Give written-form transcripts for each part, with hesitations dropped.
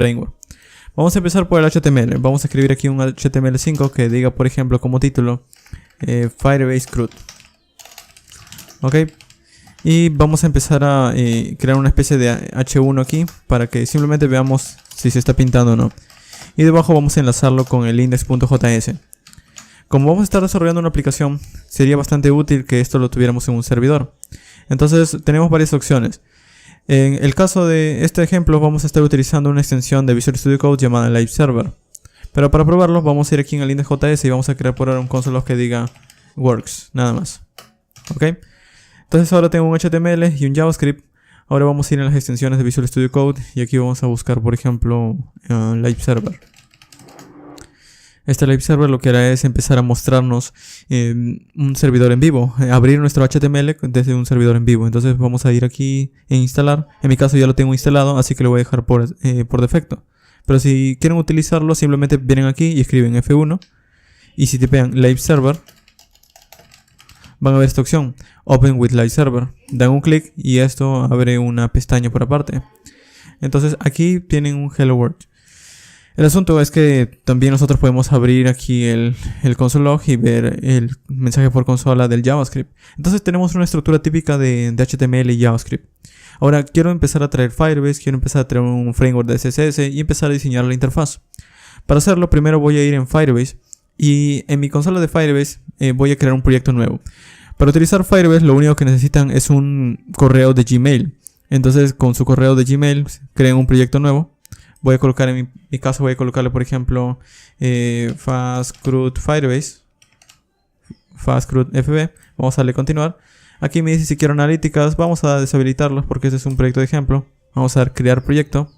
framework. Vamos a empezar por el HTML. Vamos a escribir aquí un HTML5 que diga, por ejemplo, como título Firebase CRUD. Ok. Y vamos a empezar a crear una especie de H1 aquí para que simplemente veamos si se está pintando o no. Y debajo vamos a enlazarlo con el index.js. Como vamos a estar desarrollando una aplicación, sería bastante útil que esto lo tuviéramos en un servidor. Entonces tenemos varias opciones. En el caso de este ejemplo vamos a estar utilizando una extensión de Visual Studio Code llamada Live Server. Pero para probarlo vamos a ir aquí en el index.js y vamos a crear por ahora un console que diga works, nada más. Ok. Entonces ahora tengo un HTML y un JavaScript. Ahora vamos a ir en las extensiones de Visual Studio Code y aquí vamos a buscar, por ejemplo, Live Server. Este Live Server lo que hará es empezar a mostrarnos un servidor en vivo, abrir nuestro HTML desde un servidor en vivo. Entonces vamos a ir aquí e instalar. En mi caso ya lo tengo instalado, así que lo voy a dejar por defecto. Pero si quieren utilizarlo, simplemente vienen aquí y escriben F1. Y si tipean Live Server, van a ver esta opción, Open with Live Server. Dan un clic y esto abre una pestaña por aparte. Entonces aquí tienen un Hello World. El asunto es que también nosotros podemos abrir aquí el console log y ver el mensaje por consola del JavaScript. Entonces tenemos una estructura típica de HTML y JavaScript. Ahora quiero empezar a traer Firebase, quiero empezar a traer un framework de CSS y empezar a diseñar la interfaz. Para hacerlo primero voy a ir en Firebase y en mi consola de Firebase voy a crear un proyecto nuevo. Para utilizar Firebase lo único que necesitan es un correo de Gmail. Entonces con su correo de Gmail creen un proyecto nuevo. Voy a colocar, en mi caso voy a colocarle por ejemplo FastCRUD Firebase, FastCRUD FB. Vamos a darle continuar. Aquí me dice si quiero analíticas, vamos a deshabilitarlos porque este es un proyecto de ejemplo. Vamos a dar crear proyecto.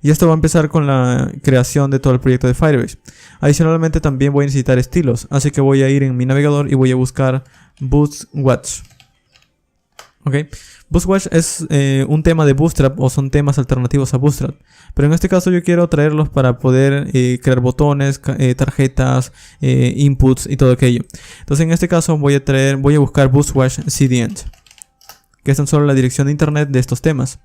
Y esto va a empezar con la creación de todo el proyecto de Firebase. Adicionalmente también voy a necesitar estilos, así que voy a ir en mi navegador y voy a buscar Bootwatch. Ok, Bootwatch es un tema de Bootstrap o son temas alternativos a Bootstrap. Pero en este caso yo quiero traerlos para poder crear botones, tarjetas, inputs y todo aquello. Entonces en este caso voy a buscar Bootwatch CDN, que es tan solo la dirección de internet de estos temas.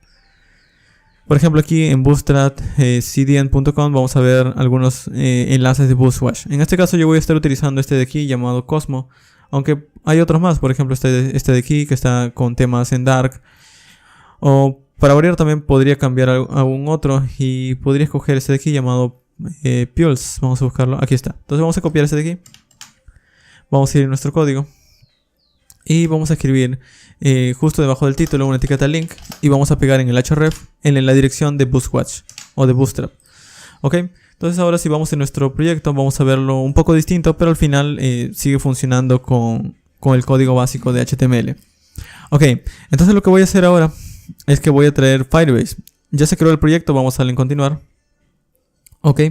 Por ejemplo aquí en bootstrapcdn.com vamos a ver algunos enlaces de Bootwatch. En este caso yo voy a estar utilizando este de aquí llamado Cosmo. Aunque hay otros más, por ejemplo este de aquí que está con temas en Dark. O para variar también podría cambiar a un otro y podría escoger este de aquí llamado Pulse. Vamos a buscarlo, aquí está. Entonces vamos a copiar este de aquí. Vamos a ir en nuestro código. Y vamos a escribir justo debajo del título una etiqueta link. Y vamos a pegar en el href en la dirección de Bootwatch o de Bootstrap. Ok. Entonces ahora si vamos en nuestro proyecto vamos a verlo un poco distinto, pero al final sigue funcionando con el código básico de HTML. Ok, entonces lo que voy a hacer ahora es que voy a traer Firebase. Ya se creó el proyecto, vamos a darle en continuar. Ok,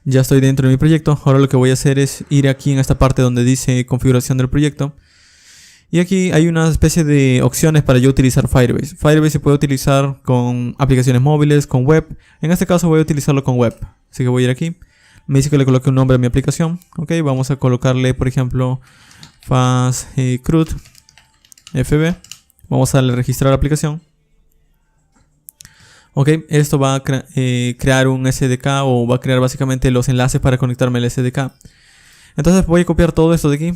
ya estoy dentro de mi proyecto. Ahora lo que voy a hacer es ir aquí en esta parte donde dice configuración del proyecto. Y aquí hay una especie de opciones para yo utilizar Firebase. Firebase se puede utilizar con aplicaciones móviles, con web. En este caso voy a utilizarlo con web. Así que voy a ir aquí. Me dice que le coloque un nombre a mi aplicación. Ok, vamos a colocarle por ejemplo FastCRUD FB. Vamos a darle registrar la aplicación. Ok, esto va a crear un SDK o va a crear básicamente los enlaces para conectarme al SDK. Entonces voy a copiar todo esto de aquí.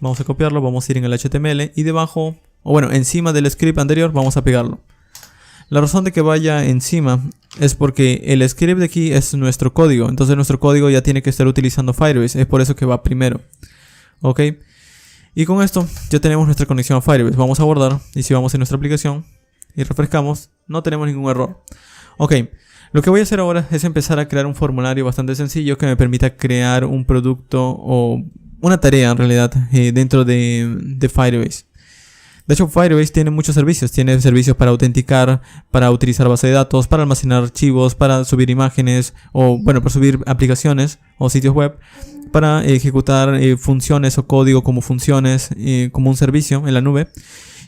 Vamos a copiarlo, vamos a ir en el HTML y debajo, o bueno, encima del script anterior vamos a pegarlo. La razón de que vaya encima es porque el script de aquí es nuestro código. Entonces nuestro código ya tiene que estar utilizando Firebase. Es por eso que va primero. Ok. Y con esto ya tenemos nuestra conexión a Firebase. Vamos a guardar y si vamos en nuestra aplicación y refrescamos, no tenemos ningún error. Ok. Lo que voy a hacer ahora es empezar a crear un formulario bastante sencillo que me permita crear un producto o una tarea en realidad dentro de Firebase. De hecho, Firebase tiene muchos servicios. Tiene servicios para autenticar, para utilizar base de datos, para almacenar archivos, para subir imágenes, o bueno, para subir aplicaciones o sitios web, para ejecutar funciones o código como funciones, como un servicio en la nube.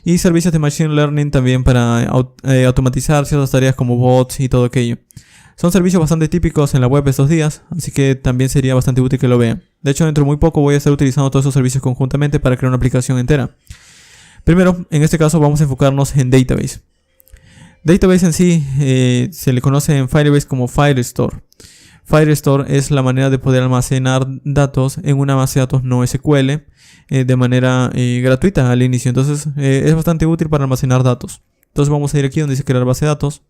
Y servicios de Machine Learning también para automatizar ciertas tareas como bots y todo aquello. Son servicios bastante típicos en la web estos días, así que también sería bastante útil que lo vean. De hecho, dentro de muy poco voy a estar utilizando todos esos servicios conjuntamente para crear una aplicación entera. Primero, en este caso vamos a enfocarnos en Database. Database en sí se le conoce en Firebase como Firestore. Firestore es la manera de poder almacenar datos en una base de datos no SQL de manera gratuita al inicio. Entonces es bastante útil para almacenar datos. Entonces vamos a ir aquí donde dice crear base de datos.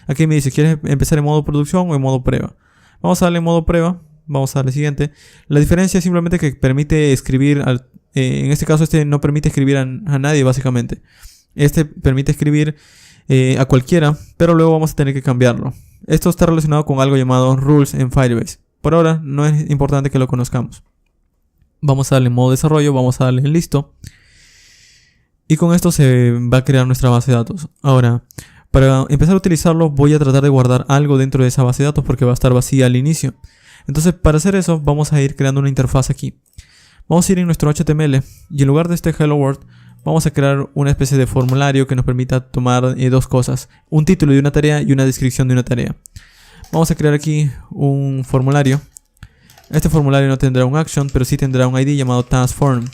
Aquí me dice, ¿quieres empezar en modo producción o en modo prueba? Vamos a darle en modo prueba. Vamos a darle siguiente. La diferencia es simplemente que permite escribir, en este caso este no permite escribir a nadie básicamente. Este permite escribir a cualquiera, pero luego vamos a tener que cambiarlo. Esto está relacionado con algo llamado rules en Firebase. Por ahora no es importante que lo conozcamos. Vamos a darle en modo desarrollo, vamos a darle en listo. Y con esto se va a crear nuestra base de datos. Ahora, para empezar a utilizarlo voy a tratar de guardar algo dentro de esa base de datos porque va a estar vacía al inicio. Entonces para hacer eso vamos a ir creando una interfaz aquí. Vamos a ir en nuestro HTML y en lugar de este Hello World vamos a crear una especie de formulario que nos permita tomar dos cosas. Un título de una tarea y una descripción de una tarea. Vamos a crear aquí un formulario. Este formulario no tendrá un action, pero sí tendrá un ID llamado task form.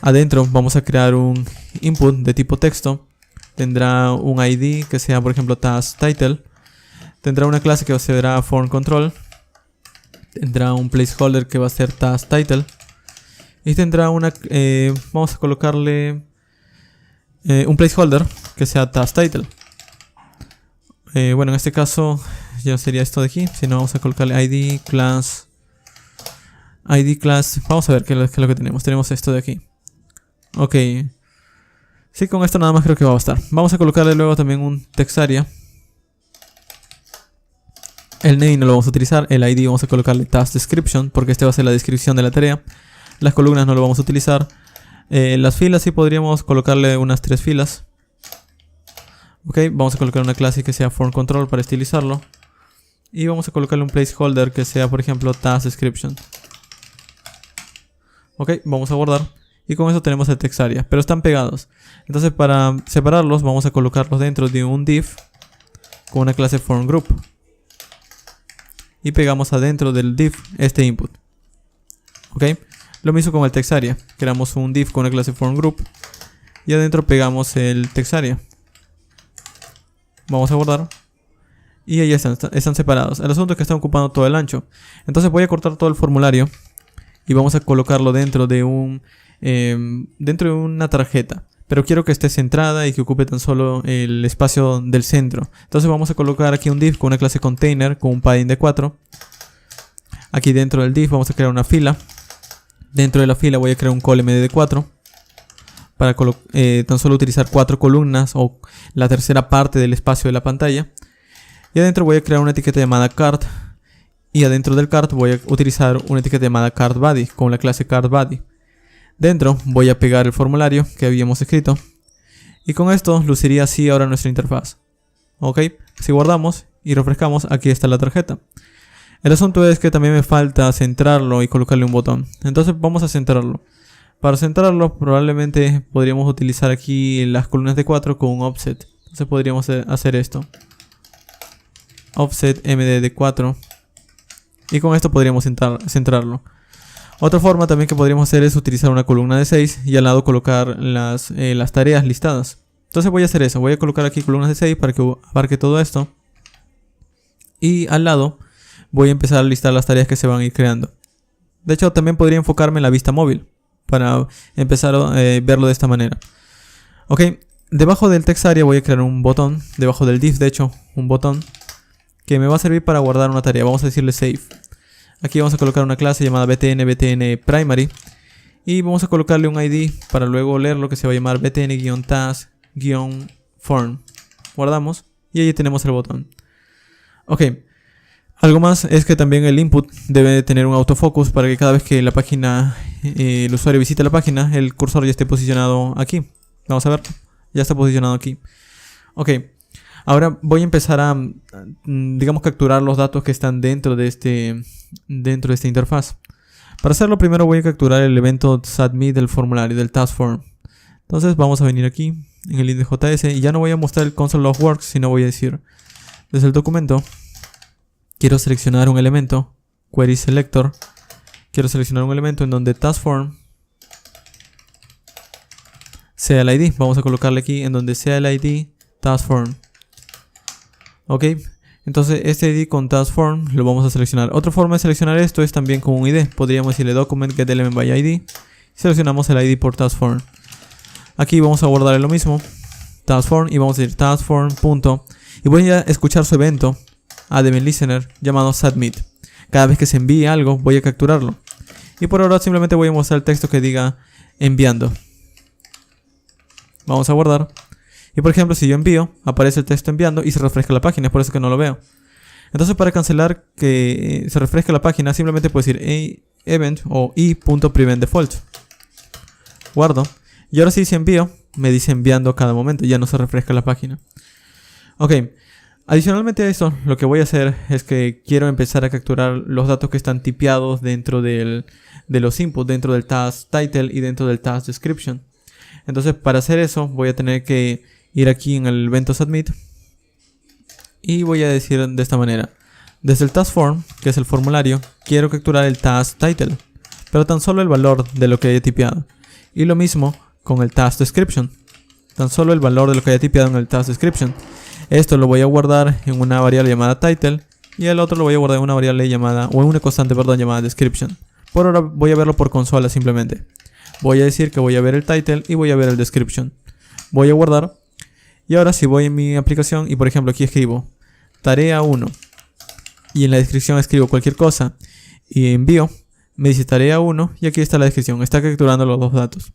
Adentro vamos a crear un input de tipo texto. Tendrá un ID que sea por ejemplo task title. Tendrá una clase que será form control. Tendrá un placeholder que va a ser task title. Y tendrá una... vamos a colocarle un placeholder que sea task title. Bueno, en este caso ya sería esto de aquí. Si no, vamos a colocarle ID class. Vamos a ver qué es lo que tenemos. Tenemos esto de aquí. Ok. Sí, con esto nada más creo que va a bastar. Vamos a colocarle luego también un text area. El name no lo vamos a utilizar. El ID vamos a colocarle task description porque este va a ser la descripción de la tarea. Las columnas no lo vamos a utilizar. Las filas sí podríamos colocarle unas 3 filas. Ok, vamos a colocar una clase que sea form control para estilizarlo. Y vamos a colocarle un placeholder que sea por ejemplo task description. Ok, vamos a guardar. Y con eso tenemos el text area, pero están pegados. Entonces para separarlos vamos a colocarlos dentro de un div con una clase form group. Y pegamos adentro del div este input. Ok, lo mismo con el text area. Creamos un div con una clase form group. Y adentro pegamos el text area. Vamos a guardar. Y ahí están separados. El asunto es que están ocupando todo el ancho. Entonces voy a cortar todo el formulario. Y vamos a colocarlo dentro de una tarjeta. Pero quiero que esté centrada y que ocupe tan solo el espacio del centro. Entonces vamos a colocar aquí un div con una clase container con un padding de 4. Aquí dentro del div vamos a crear una fila. Dentro de la fila voy a crear un column de 4. Para tan solo utilizar 4 columnas o la tercera parte del espacio de la pantalla. Y adentro voy a crear una etiqueta llamada cart. Y adentro del cart voy a utilizar una etiqueta llamada cartBody con la clase cartBody. Dentro voy a pegar el formulario que habíamos escrito. Y con esto luciría así ahora nuestra interfaz. Ok, si guardamos y refrescamos, aquí está la tarjeta. El asunto es que también me falta centrarlo y colocarle un botón. Entonces vamos a centrarlo. Para centrarlo probablemente podríamos utilizar aquí las columnas de 4 con un offset. Entonces podríamos hacer esto. Offset md de 4. Y con esto podríamos centrarlo. Otra forma también que podríamos hacer es utilizar una columna de 6 y al lado colocar las tareas listadas. Entonces voy a hacer eso. Voy a colocar aquí columnas de 6 para que abarque todo esto. Y al lado voy a empezar a listar las tareas que se van a ir creando. De hecho también podría enfocarme en la vista móvil para empezar a verlo de esta manera. Ok, debajo del text area voy a crear un botón. Debajo del div de hecho un botón que me va a servir para guardar una tarea. Vamos a decirle save. Aquí vamos a colocar una clase llamada btn primary. Y vamos a colocarle un ID para luego leerlo que se va a llamar btn-task-form. Guardamos y ahí tenemos el botón. Ok. Algo más es que también el input debe tener un autofocus para que cada vez que la página, el usuario visite la página, el cursor ya esté posicionado aquí. Vamos a ver. Ya está posicionado aquí. Ok. Ahora voy a empezar a, digamos, capturar los datos que están dentro de esta interfaz. Para hacerlo primero voy a capturar el evento submit del formulario, del task form. Entonces vamos a venir aquí en el index.js y ya no voy a mostrar el console log works, sino voy a decir desde el documento quiero seleccionar un elemento, query selector. Quiero seleccionar un elemento en donde task form sea el ID. Vamos a colocarle aquí en donde sea el ID task form. Ok, entonces este ID con task form lo vamos a seleccionar. Otra forma de seleccionar esto es también con un ID. Podríamos decirle document get element by ID. Seleccionamos el ID por task form. Aquí vamos a guardar lo mismo, task form, y vamos a decir task form punto, y voy a escuchar su evento admin listener llamado submit. Cada vez que se envíe algo voy a capturarlo. Y por ahora simplemente voy a mostrar el texto que diga enviando. Vamos a guardar. Y por ejemplo, si yo envío, aparece el texto enviando y se refresca la página. Es por eso que no lo veo. Entonces, para cancelar que se refresque la página, simplemente puedo decir event o i.preventDefault. Guardo. Y ahora sí, si envío, me dice enviando a cada momento. Ya no se refresca la página. Ok. Adicionalmente a eso, lo que voy a hacer es que quiero empezar a capturar los datos que están tipeados dentro de los inputs, dentro del task title y dentro del task description. Entonces, para hacer eso, voy a tener que ir aquí en el evento submit y voy a decir de esta manera: desde el task form, que es el formulario, quiero capturar el task title, pero tan solo el valor de lo que haya tipeado. Y lo mismo con el task description, tan solo el valor de lo que haya tipeado en el task description. Esto lo voy a guardar en una variable llamada title y el otro lo voy a guardar en una variable llamada, o en una constante, perdón, llamada description. Por ahora voy a verlo por consola simplemente. Voy a decir que voy a ver el title y voy a ver el description. Voy a guardar. Y ahora si voy en mi aplicación y por ejemplo aquí escribo tarea 1 y en la descripción escribo cualquier cosa y envío, me dice tarea 1 y aquí está la descripción, está capturando los dos datos.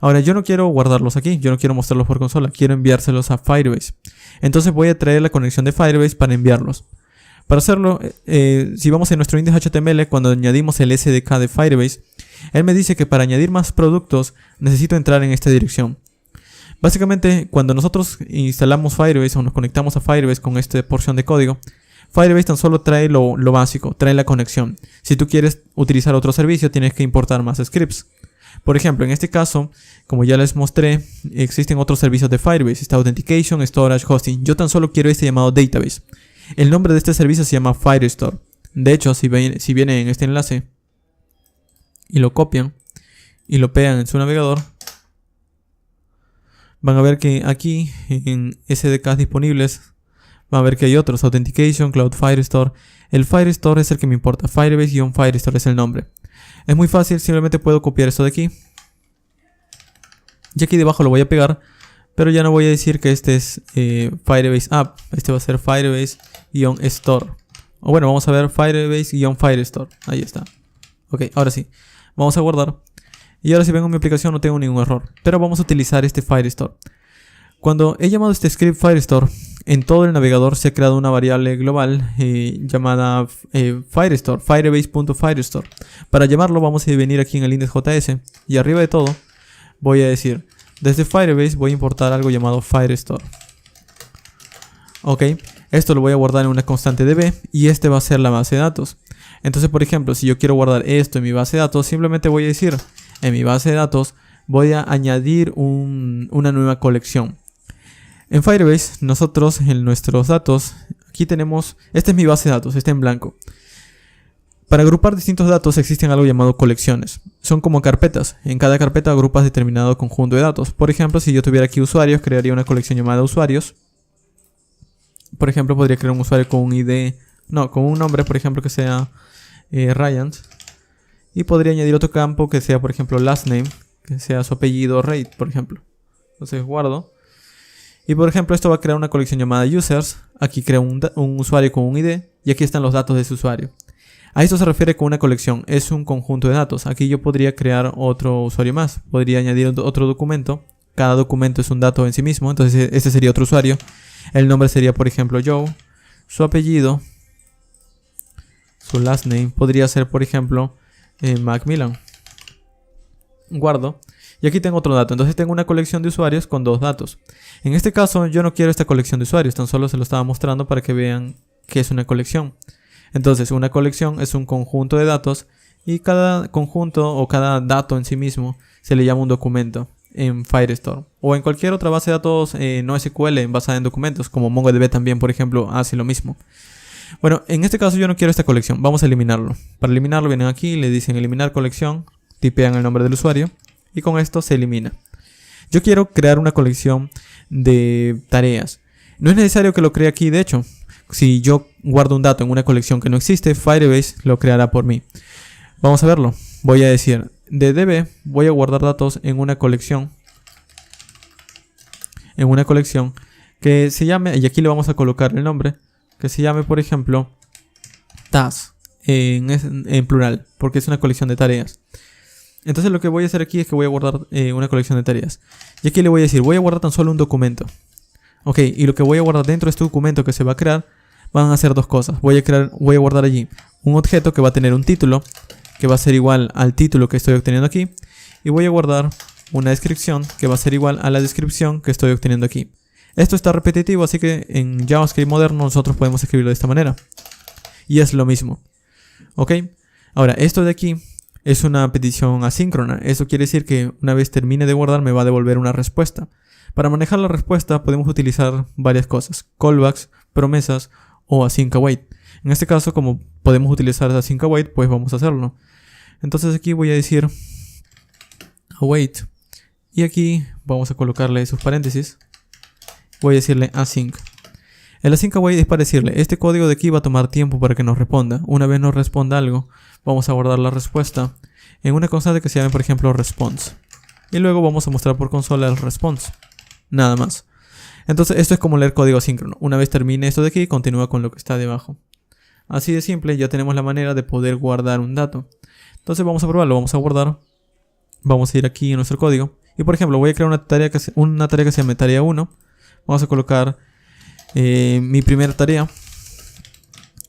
Ahora yo no quiero guardarlos aquí, yo no quiero mostrarlos por consola, quiero enviárselos a Firebase. Entonces voy a traer la conexión de Firebase para enviarlos. Para hacerlo, si vamos en nuestro index.html, cuando añadimos el SDK de Firebase, él me dice que para añadir más productos necesito entrar en esta dirección. Básicamente, cuando nosotros instalamos Firebase o nos conectamos a Firebase con esta porción de código, Firebase tan solo trae lo básico, trae la conexión. Si tú quieres utilizar otro servicio, tienes que importar más scripts. Por ejemplo, en este caso, como ya les mostré, existen otros servicios de Firebase. Está Authentication, Storage, Hosting. Yo tan solo quiero este llamado Database. El nombre de este servicio se llama Firestore. De hecho, si viene en este enlace y lo copian y lo pegan en su navegador, van a ver que aquí en SDKs disponibles van a ver que hay otros: Authentication, Cloud Firestore. El Firestore es el que me importa. Firebase-Firestore es el nombre. Es muy fácil, simplemente puedo copiar esto de aquí. Y aquí debajo lo voy a pegar. Pero ya no voy a decir que este es Firebase App. Este va a ser Firebase-Store. O bueno, vamos a ver Firebase-Firestore. Ahí está. Ok, ahora sí. Vamos a guardar. Y ahora si vengo a mi aplicación no tengo ningún error. Pero vamos a utilizar este Firestore. Cuando he llamado este script Firestore, en todo el navegador se ha creado una variable global llamada Firestore, Firebase.Firestore. Para llamarlo vamos a venir aquí en el index.js y arriba de todo voy a decir: desde Firebase voy a importar algo llamado Firestore. Ok, esto lo voy a guardar en una constante db y este va a ser la base de datos. Entonces, por ejemplo, si yo quiero guardar esto en mi base de datos, simplemente voy a decir: en mi base de datos voy a añadir una nueva colección. En Firebase, nosotros en nuestros datos, aquí tenemos, esta es mi base de datos, está en blanco. Para agrupar distintos datos existen algo llamado colecciones. Son como carpetas. En cada carpeta agrupas determinado conjunto de datos. Por ejemplo, si yo tuviera aquí usuarios, crearía una colección llamada usuarios. Por ejemplo, podría crear un usuario con un ID, con un nombre, por ejemplo, que sea Ryan. Y podría añadir otro campo que sea, por ejemplo, last name, que sea su apellido, rate, por ejemplo. Entonces guardo. Y por ejemplo, esto va a crear una colección llamada users. Aquí creo un usuario con un ID. Y aquí están los datos de ese usuario. A esto se refiere con una colección. Es un conjunto de datos. Aquí yo podría crear otro usuario más. Podría añadir otro documento. Cada documento es un dato en sí mismo. Entonces este sería otro usuario. El nombre sería, por ejemplo, Joe. Su apellido, su last name, podría ser, por ejemplo, Macmillan. Guardo. Y aquí tengo otro dato. Entonces tengo una colección de usuarios con dos datos. En este caso yo no quiero esta colección de usuarios. Tan solo se lo estaba mostrando para que vean que es una colección. Entonces una colección es un conjunto de datos. Y cada conjunto o cada dato en sí mismo se le llama un documento en Firestore. O en cualquier otra base de datos no SQL basada en documentos. Como MongoDB también, por ejemplo, hace lo mismo. Bueno, en este caso yo no quiero esta colección. Vamos a eliminarlo. Para eliminarlo vienen aquí, le dicen eliminar colección. Tipean el nombre del usuario. Y con esto se elimina. Yo quiero crear una colección de tareas. No es necesario que lo cree aquí, de hecho. Si yo guardo un dato en una colección que no existe, Firebase lo creará por mí. Vamos a verlo. Voy a decir, de DB voy a guardar datos en una colección. Que se llame, y aquí le vamos a colocar el nombre, que se llame, por ejemplo, TAS, en plural, porque es una colección de tareas. Entonces lo que voy a hacer aquí es que voy a guardar una colección de tareas. Y aquí le voy a decir, voy a guardar tan solo un documento. Ok, y lo que voy a guardar dentro de este documento que se va a crear, van a ser dos cosas. Voy a guardar allí un objeto que va a tener un título, que va a ser igual al título que estoy obteniendo aquí. Y voy a guardar una descripción que va a ser igual a la descripción que estoy obteniendo aquí. Esto está repetitivo, así que en JavaScript moderno nosotros podemos escribirlo de esta manera. Y es lo mismo. Ok, ahora esto de aquí es una petición asíncrona. Eso quiere decir que una vez termine de guardar me va a devolver una respuesta. Para manejar la respuesta podemos utilizar varias cosas. Callbacks, promesas o async await. En este caso, como podemos utilizar async await, pues vamos a hacerlo. Entonces aquí voy a decir await. Y aquí vamos a colocarle sus paréntesis. Voy a decirle async. El async await es para decirle, este código de aquí va a tomar tiempo para que nos responda. Una vez nos responda algo, vamos a guardar la respuesta en una constante que se llame, por ejemplo, response. Y luego vamos a mostrar por consola el response. Nada más. Entonces esto es como leer código asíncrono. Una vez termine esto de aquí, continúa con lo que está debajo. Así de simple, ya tenemos la manera de poder guardar un dato. Entonces vamos a probarlo, vamos a guardar. Vamos a ir aquí en nuestro código. Y por ejemplo, voy a crear una tarea que se llame tarea 1. Vamos a colocar mi primera tarea.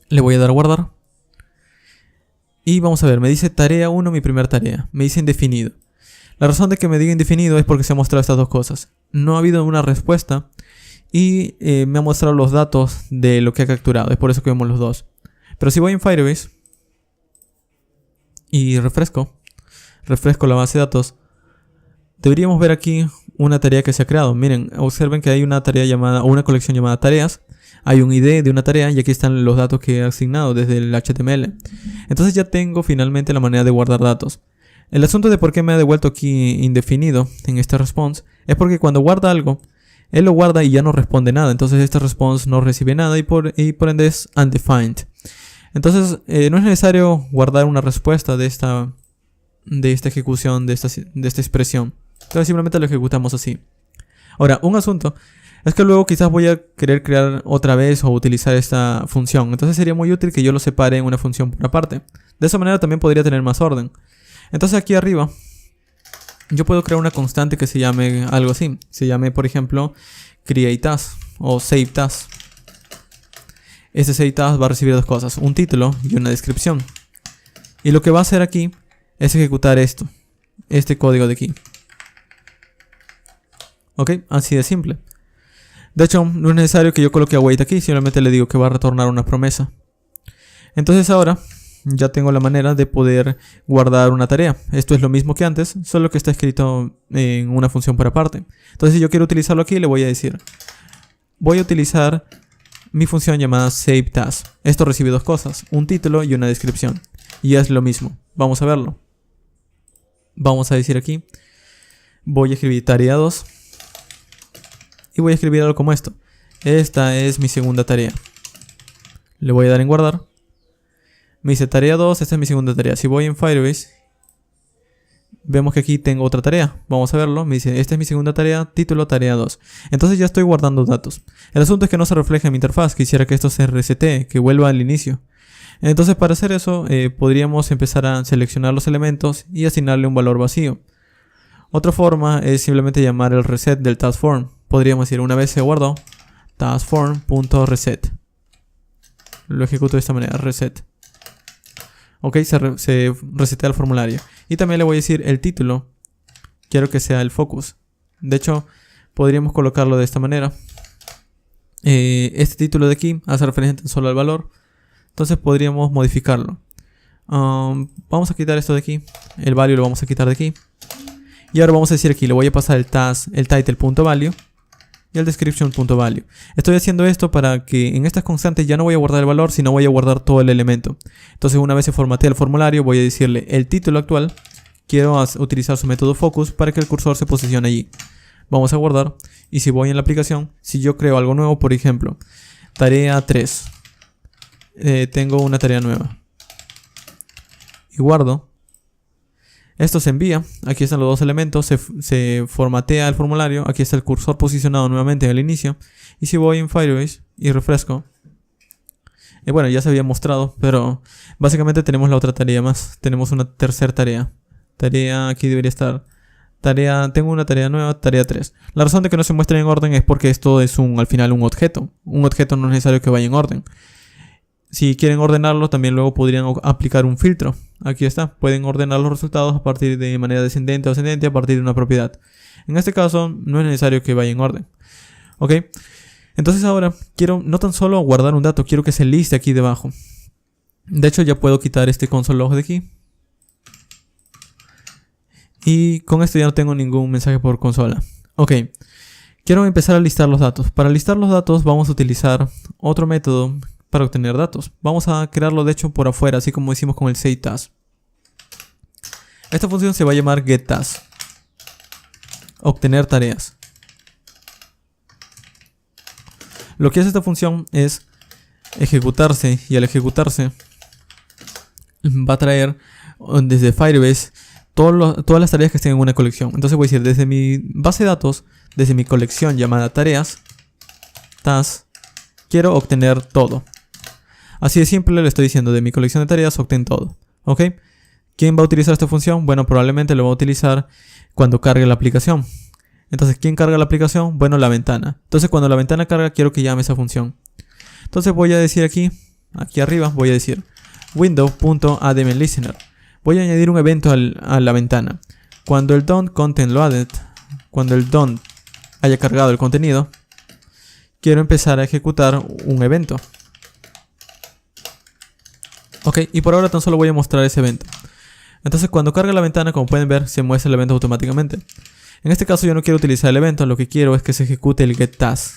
Le voy a dar a guardar. Y vamos a ver, me dice tarea 1, mi primera tarea. Me dice indefinido. La razón de que me diga indefinido es porque se han mostrado estas dos cosas. No ha habido una respuesta y me ha mostrado los datos de lo que ha capturado. Es por eso que vemos los dos. Pero si voy en Firebase y refresco la base de datos, deberíamos ver aquí una tarea que se ha creado. Miren, observen que hay una tarea llamada, o una colección llamada tareas. Hay un ID de una tarea y aquí están los datos que he asignado desde el HTML. Entonces ya tengo finalmente la manera de guardar datos. El asunto de por qué me ha devuelto aquí indefinido en este response es porque cuando guarda algo, él lo guarda y ya no responde nada. Entonces este response no recibe nada y por ende es undefined. Entonces no es necesario guardar una respuesta de esta ejecución, de esta expresión. Entonces simplemente lo ejecutamos así. Ahora, un asunto es que luego quizás voy a querer crear otra vez o utilizar esta función. Entonces sería muy útil que yo lo separe en una función por aparte. De esa manera también podría tener más orden. Entonces aquí arriba yo puedo crear una constante que se llame algo así. Se llame, por ejemplo, createTask o saveTask. Este saveTask va a recibir dos cosas, un título y una descripción. Y lo que va a hacer aquí es ejecutar este código de aquí. Ok, así de simple. De hecho, no es necesario que yo coloque await aquí, simplemente le digo que va a retornar una promesa. Entonces ahora ya tengo la manera de poder guardar una tarea. Esto es lo mismo que antes, solo que está escrito en una función por aparte. Entonces si yo quiero utilizarlo aquí, le voy a decir, voy a utilizar mi función llamada saveTask. Esto recibe dos cosas, un título y una descripción. Y es lo mismo. Vamos a verlo. Vamos a decir aquí, voy a escribir tarea 2. Y voy a escribir algo como esto. Esta es mi segunda tarea. Le voy a dar en guardar. Me dice tarea 2, esta es mi segunda tarea. Si voy en Firebase, vemos que aquí tengo otra tarea. Vamos a verlo. Me dice, esta es mi segunda tarea, título tarea 2. Entonces ya estoy guardando datos. El asunto es que no se refleja en mi interfaz. Quisiera que esto se resete, que vuelva al inicio. Entonces para hacer eso, podríamos empezar a seleccionar los elementos y asignarle un valor vacío. Otra forma es simplemente llamar el reset del taskform. Podríamos decir, una vez se guardó, taskform.reset. Lo ejecuto de esta manera, reset. Ok, se resetea el formulario. Y también le voy a decir el título. Quiero que sea el focus. De hecho, podríamos colocarlo de esta manera. Este título de aquí hace referencia tan solo al valor. Entonces podríamos modificarlo. Vamos a quitar esto de aquí. El value lo vamos a quitar de aquí. Y ahora vamos a decir aquí, le voy a pasar el title.value y el description.value. Estoy haciendo esto para que en estas constantes ya no voy a guardar el valor, sino voy a guardar todo el elemento. Entonces una vez se formatea el formulario, voy a decirle el título actual. Quiero utilizar su método focus para que el cursor se posicione allí. Vamos a guardar. Y si voy en la aplicación, si yo creo algo nuevo, por ejemplo, tarea 3. tengo una tarea nueva. Y guardo. Esto se envía. Aquí están los dos elementos. Se formatea el formulario. Aquí está el cursor posicionado nuevamente en el inicio. Y si voy en Firebase y refresco. Bueno, ya se había mostrado. Pero básicamente tenemos la otra tarea más. Tenemos una tercera tarea. Aquí debería estar. Tengo una tarea nueva, tarea 3. La razón de que no se muestre en orden es porque esto es al final un objeto. Un objeto no es necesario que vaya en orden. Si quieren ordenarlo, también luego podrían aplicar un filtro. Aquí está. Pueden ordenar los resultados a partir de manera descendente o ascendente a partir de una propiedad. En este caso, no es necesario que vaya en orden. ¿Ok? Entonces ahora, quiero no tan solo guardar un dato, quiero que se liste aquí debajo. De hecho, ya puedo quitar este console log de aquí. Y con esto ya no tengo ningún mensaje por consola. Ok. Quiero empezar a listar los datos. Para listar los datos vamos a utilizar otro método para obtener datos. Vamos a crearlo de hecho por afuera, así como hicimos con el setTask. Esta función se va a llamar getTask. Obtener tareas. Lo que hace esta función es ejecutarse, y al ejecutarse va a traer desde Firebase todas las tareas que estén en una colección. Entonces voy a decir desde mi base de datos, desde mi colección llamada tareas, task, quiero obtener todo. Así de simple le estoy diciendo, de mi colección de tareas obtén todo. ¿Ok? ¿Quién va a utilizar esta función? Bueno, probablemente lo va a utilizar cuando cargue la aplicación. Entonces, ¿quién carga la aplicación? Bueno, la ventana. Entonces, cuando la ventana carga, quiero que llame esa función. Entonces voy a decir aquí arriba, voy a decir window.addMListener. Voy a añadir un evento a la ventana. Cuando el done content loaded, cuando el done haya cargado el contenido, quiero empezar a ejecutar un evento. Ok, y por ahora tan solo voy a mostrar ese evento. Entonces cuando carga la ventana, como pueden ver, se muestra el evento automáticamente. En este caso yo no quiero utilizar el evento, lo que quiero es que se ejecute el getTask.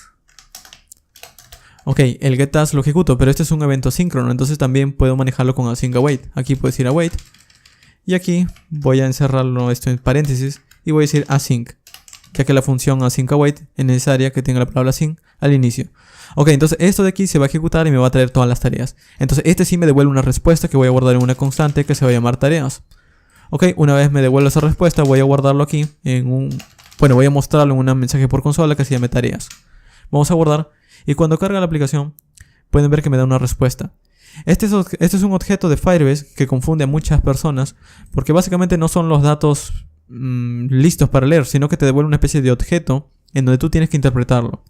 Ok, el getTask lo ejecuto, pero este es un evento asíncrono, entonces también puedo manejarlo con async await. Aquí puedo decir await. Y aquí voy a encerrarlo esto en paréntesis y voy a decir async, ya que la función async await es necesaria que tenga la palabra async al inicio. Ok, entonces esto de aquí se va a ejecutar y me va a traer todas las tareas. Entonces este sí me devuelve una respuesta que voy a guardar en una constante que se va a llamar tareas. Ok, una vez me devuelve esa respuesta voy a guardarlo aquí voy a mostrarlo en un mensaje por consola que se llame tareas. Vamos a guardar y cuando carga la aplicación pueden ver que me da una respuesta. Este es un objeto de Firebase que confunde a muchas personas porque básicamente no son los datos listos para leer, sino que te devuelve una especie de objeto en donde tú tienes que interpretarlo.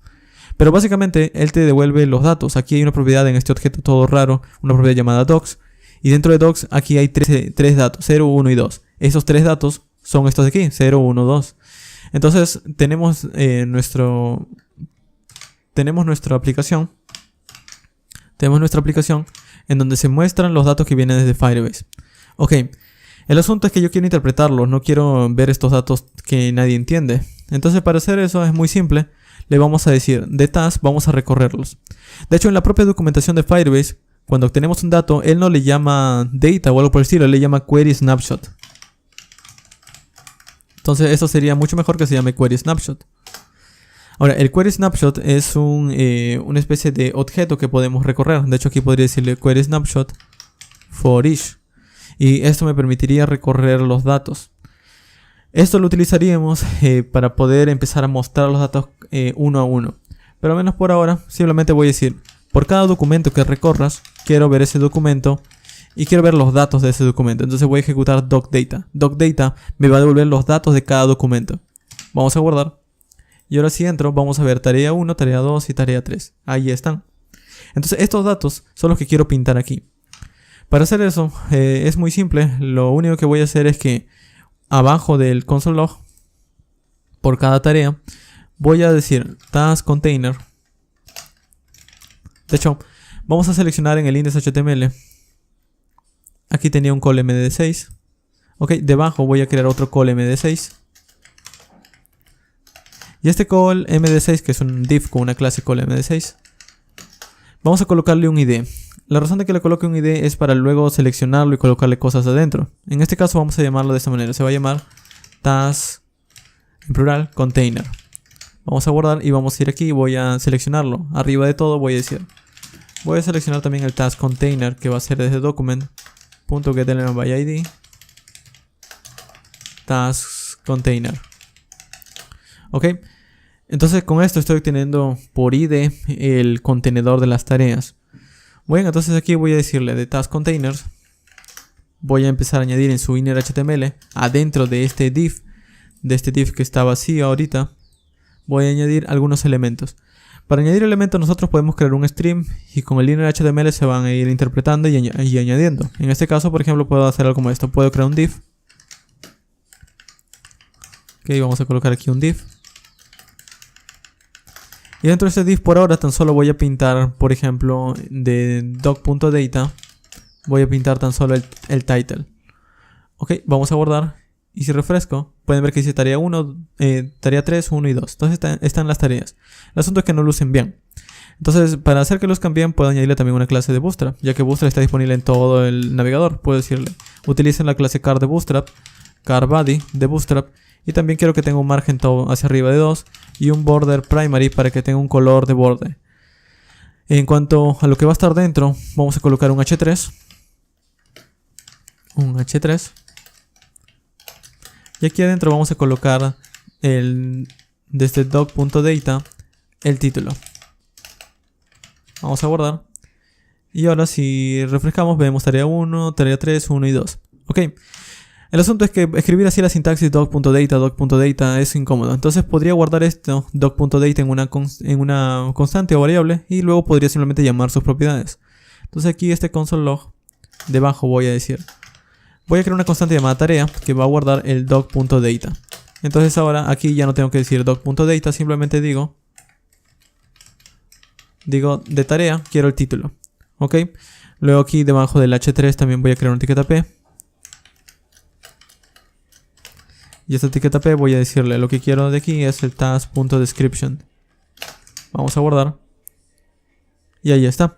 Pero básicamente él te devuelve los datos. Aquí hay una propiedad en este objeto todo raro, una propiedad llamada docs. Y dentro de docs aquí hay tres datos, 0, 1 y 2. Esos tres datos son estos de aquí, 0, 1, 2. Entonces tenemos nuestra aplicación. Tenemos nuestra aplicación en donde se muestran los datos que vienen desde Firebase. Ok, el asunto es que yo quiero interpretarlos, no quiero ver estos datos que nadie entiende. Entonces para hacer eso es muy simple. Le vamos a decir de task, vamos a recorrerlos. De hecho en la propia documentación de Firebase, cuando obtenemos un dato, él no le llama data o algo por el estilo, él le llama query snapshot. Entonces eso sería mucho mejor que se llame query snapshot. Ahora, el query snapshot es una especie de objeto que podemos recorrer. De hecho aquí podría decirle query snapshot for each. Y esto me permitiría recorrer los datos. Esto lo utilizaríamos para poder empezar a mostrar los datos uno a uno. Pero al menos por ahora, simplemente voy a decir, por cada documento que recorras, quiero ver ese documento y quiero ver los datos de ese documento. Entonces voy a ejecutar docdata. Docdata me va a devolver los datos de cada documento. Vamos a guardar. Y ahora si entro, vamos a ver tarea 1, tarea 2 y tarea 3. Ahí están. Entonces estos datos son los que quiero pintar aquí. Para hacer eso, es muy simple. Lo único que voy a hacer es que abajo del console log, por cada tarea, voy a decir task container. De hecho, vamos a seleccionar en el index.html. Aquí tenía un call md6. Ok, debajo voy a crear otro call md6. Y este call md6, que es un div con una clase call md6, vamos a colocarle un id. La razón de que le coloque un id es para luego seleccionarlo y colocarle cosas adentro. En este caso vamos a llamarlo de esta manera. Se va a llamar task, en plural, container. Vamos a guardar y vamos a ir aquí y voy a seleccionarlo. Arriba de todo voy a decir Voy a seleccionar también el task container, que va a ser desde document.getElementById task container. Ok, entonces con esto estoy obteniendo por ID el contenedor de las tareas. Bueno, entonces aquí voy a decirle de task containers. Voy a empezar a añadir en su inner HTML, adentro de este div que está vacío ahorita, voy a añadir algunos elementos. Para añadir elementos nosotros podemos crear un stream y con el inner HTML se van a ir interpretando y añadiendo. En este caso, por ejemplo, puedo hacer algo como esto. Puedo crear un div. Ok, vamos a colocar aquí un div. Y dentro de este div por ahora tan solo voy a pintar, por ejemplo, de doc.data. Voy a pintar tan solo el title. Ok, vamos a guardar. Y si refresco, pueden ver que dice tarea 1, tarea 3, 1 y 2. Entonces están las tareas. El asunto es que no lucen bien. Entonces, para hacer que luzcan bien, puedo añadirle también una clase de Bootstrap, ya que Bootstrap está disponible en todo el navegador. Puedo decirle, utilicen la clase car de Bootstrap, car body de Bootstrap. Y también quiero que tenga un margen todo hacia arriba de 2 y un border primary para que tenga un color de borde. En cuanto a lo que va a estar dentro, vamos a colocar un H3. Un H3. Y aquí adentro vamos a colocar desde doc.data el título. Vamos a guardar. Y ahora si refrescamos vemos tarea 1, tarea 3, 1 y 2. Ok. El asunto es que escribir así la sintaxis doc.data es incómodo. Entonces podría guardar esto doc.data en una constante o variable y luego podría simplemente llamar sus propiedades. Entonces aquí este console log debajo voy a decir, voy a crear una constante llamada tarea que va a guardar el doc.data. Entonces ahora aquí ya no tengo que decir doc.data, simplemente digo de tarea quiero el título. Ok. Luego aquí debajo del H3 también voy a crear una etiqueta P. Y esta etiqueta P voy a decirle lo que quiero de aquí es el task.description. Vamos a guardar. Y ahí está.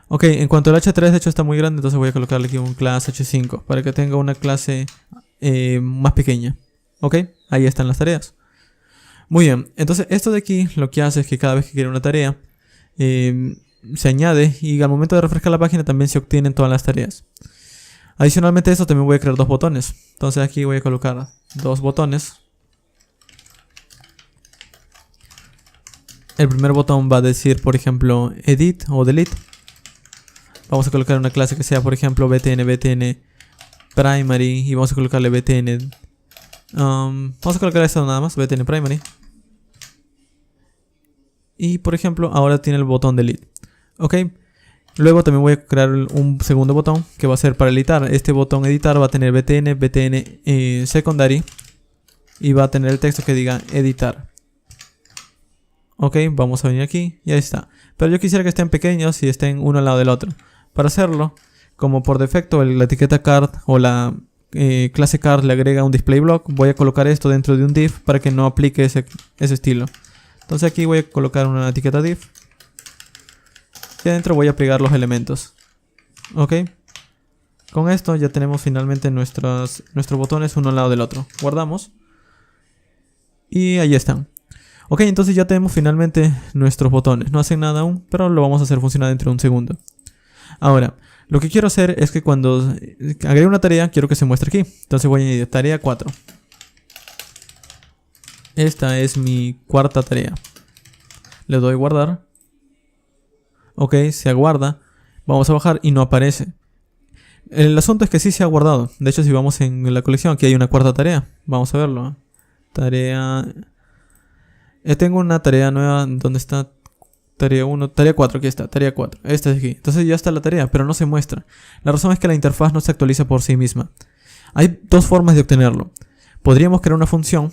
Ok, en cuanto al H3 de hecho está muy grande, entonces voy a colocarle aquí un class H5 para que tenga una clase más pequeña. Ok, ahí están las tareas. Muy bien, entonces esto de aquí lo que hace es que cada vez que quiere una tarea se añade y al momento de refrescar la página también se obtienen todas las tareas. Adicionalmente a esto también voy a crear dos botones. Entonces aquí voy a colocar dos botones. El primer botón va a decir, por ejemplo, edit o delete. Vamos a colocar una clase que sea, por ejemplo, btn primary y vamos a colocarle btn. Vamos a colocar esto nada más, btn primary. Y por ejemplo, ahora tiene el botón delete. Ok. Luego también voy a crear un segundo botón que va a ser para editar. Este botón editar va a tener btn secondary y va a tener el texto que diga editar. Ok, vamos a venir aquí y ahí está. Pero yo quisiera que estén pequeños y estén uno al lado del otro. Para hacerlo, como por defecto la etiqueta card o la clase card le agrega un display block, voy a colocar esto dentro de un div para que no aplique ese estilo. Entonces aquí voy a colocar una etiqueta div. Y adentro voy a pegar los elementos. Ok. Con esto ya tenemos finalmente nuestros botones uno al lado del otro. Guardamos. Y ahí están. Ok, entonces ya tenemos finalmente nuestros botones. No hacen nada aún, pero lo vamos a hacer funcionar dentro de un segundo. Ahora, lo que quiero hacer es que cuando agregue una tarea, quiero que se muestre aquí. Entonces voy a añadir tarea 4. Esta es mi cuarta tarea. Le doy guardar. Ok, se aguarda. Vamos a bajar y no aparece. El asunto es que sí se ha guardado. De hecho, si vamos en la colección, aquí hay una cuarta tarea. Vamos a verlo. Tarea... tengo una tarea nueva. ¿Dónde está? Tarea 1, tarea 4, aquí está, tarea 4. Esta es aquí. Entonces ya está la tarea, pero no se muestra. La razón es que la interfaz no se actualiza por sí misma. Hay dos formas de obtenerlo. Podríamos crear una función.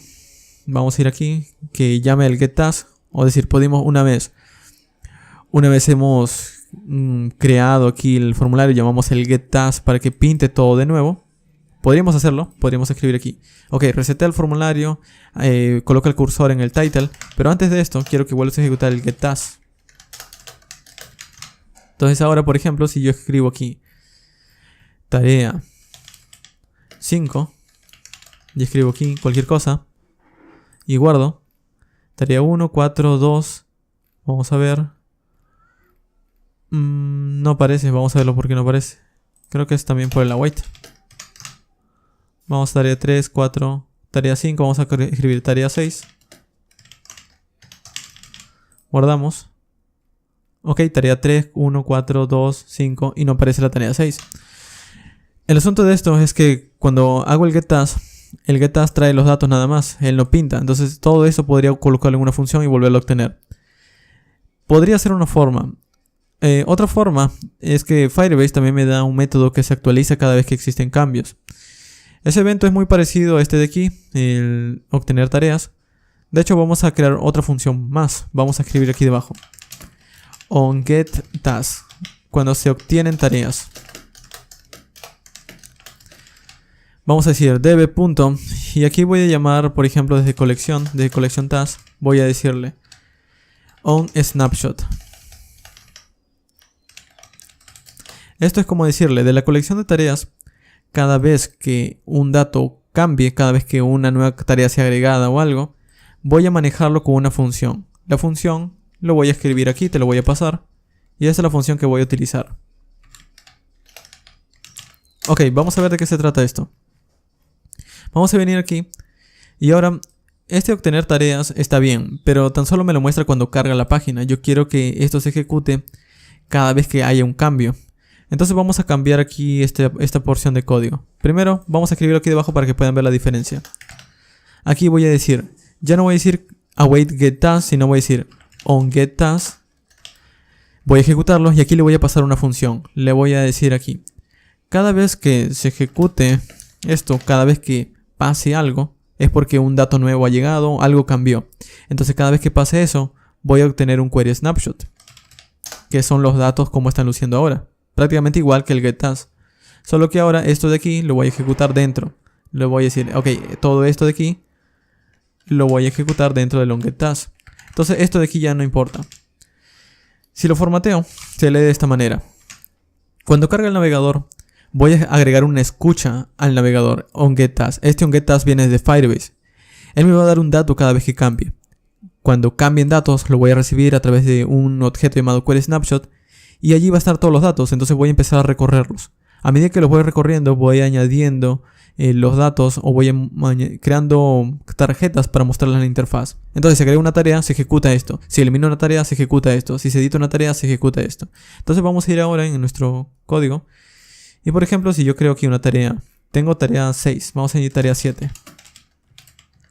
Vamos a ir aquí, que llame el getTask. O decir, podemos una vez hemos creado aquí el formulario, llamamos el getTask para que pinte todo de nuevo. Podríamos hacerlo, podríamos escribir aquí. Ok, resetea el formulario, coloca el cursor en el title, pero antes de esto quiero que vuelvas a ejecutar el getTask. Entonces ahora, por ejemplo, si yo escribo aquí tarea 5 y escribo aquí cualquier cosa y guardo, tarea 1, 4, 2, vamos a ver, No aparece, vamos a verlo porque no aparece. Creo que es también por el await. Vamos a tarea 3, 4, tarea 5, vamos a escribir tarea 6. Guardamos. Ok, tarea 3, 1, 4, 2, 5 y no aparece la tarea 6. El asunto de esto es que cuando hago el getTask trae los datos nada más, él no pinta. Entonces todo eso podría colocarlo en una función y volverlo a obtener. Podría ser una forma. Otra forma es que Firebase también me da un método que se actualiza cada vez que existen cambios. Ese evento es muy parecido a este de aquí, el obtener tareas. De hecho vamos a crear otra función más. Vamos a escribir aquí debajo onGetTask, cuando se obtienen tareas. Vamos a decir db. Y aquí voy a llamar, por ejemplo, desde colección task, voy a decirle onSnapshot. Esto es como decirle, de la colección de tareas, cada vez que un dato cambie, cada vez que una nueva tarea sea agregada o algo, voy a manejarlo con una función. La función lo voy a escribir aquí, te lo voy a pasar. Y esa es la función que voy a utilizar. Ok, vamos a ver de qué se trata esto. Vamos a venir aquí. Y ahora, este obtener tareas está bien, pero tan solo me lo muestra cuando carga la página. Yo quiero que esto se ejecute cada vez que haya un cambio. Entonces vamos a cambiar aquí esta porción de código. Primero vamos a escribirlo aquí debajo para que puedan ver la diferencia. Aquí voy a decir, ya no voy a decir await getTask, sino voy a decir onGetTask. Voy a ejecutarlo y aquí le voy a pasar una función. Le voy a decir aquí, cada vez que se ejecute esto, cada vez que pase algo, es porque un dato nuevo ha llegado, algo cambió. Entonces cada vez que pase eso, voy a obtener un query snapshot, que son los datos como están luciendo ahora. Prácticamente igual que el getTask. Solo que ahora esto de aquí lo voy a ejecutar dentro. Le voy a decir, ok, todo esto de aquí lo voy a ejecutar dentro del onGetTask. Entonces esto de aquí ya no importa. Si lo formateo, se lee de esta manera. Cuando carga el navegador, voy a agregar una escucha al navegador onGetTask. Este onGetTask viene de Firebase. Él me va a dar un dato cada vez que cambie. Cuando cambien datos, lo voy a recibir a través de un objeto llamado querySnapshot. Y allí va a estar todos los datos, entonces voy a empezar a recorrerlos. A medida que los voy recorriendo, voy añadiendo los datos o voy creando tarjetas para mostrarlas en la interfaz. Entonces, si agrego una tarea, se ejecuta esto. Si elimino una tarea, se ejecuta esto. Si se edita una tarea, se ejecuta esto. Entonces vamos a ir ahora en nuestro código. Y por ejemplo, si yo creo aquí una tarea, tengo tarea 6, vamos a añadir tarea 7.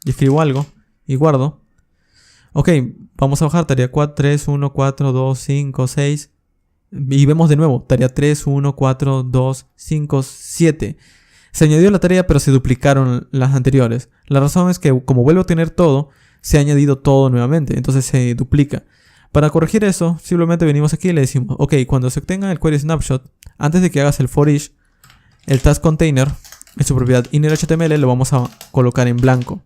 Y escribo algo y guardo. Ok, vamos a bajar tarea 4, 3, 1, 4, 2, 5, 6. Y vemos de nuevo, tarea 3, 1, 4, 2, 5, 7. Se añadió la tarea pero se duplicaron las anteriores. La razón es que como vuelvo a tener todo, se ha añadido todo nuevamente, entonces se duplica. Para corregir eso, simplemente venimos aquí y le decimos, ok, cuando se obtenga el query snapshot, antes de que hagas el for each, el task container, en su propiedad inner.html, lo vamos a colocar en blanco.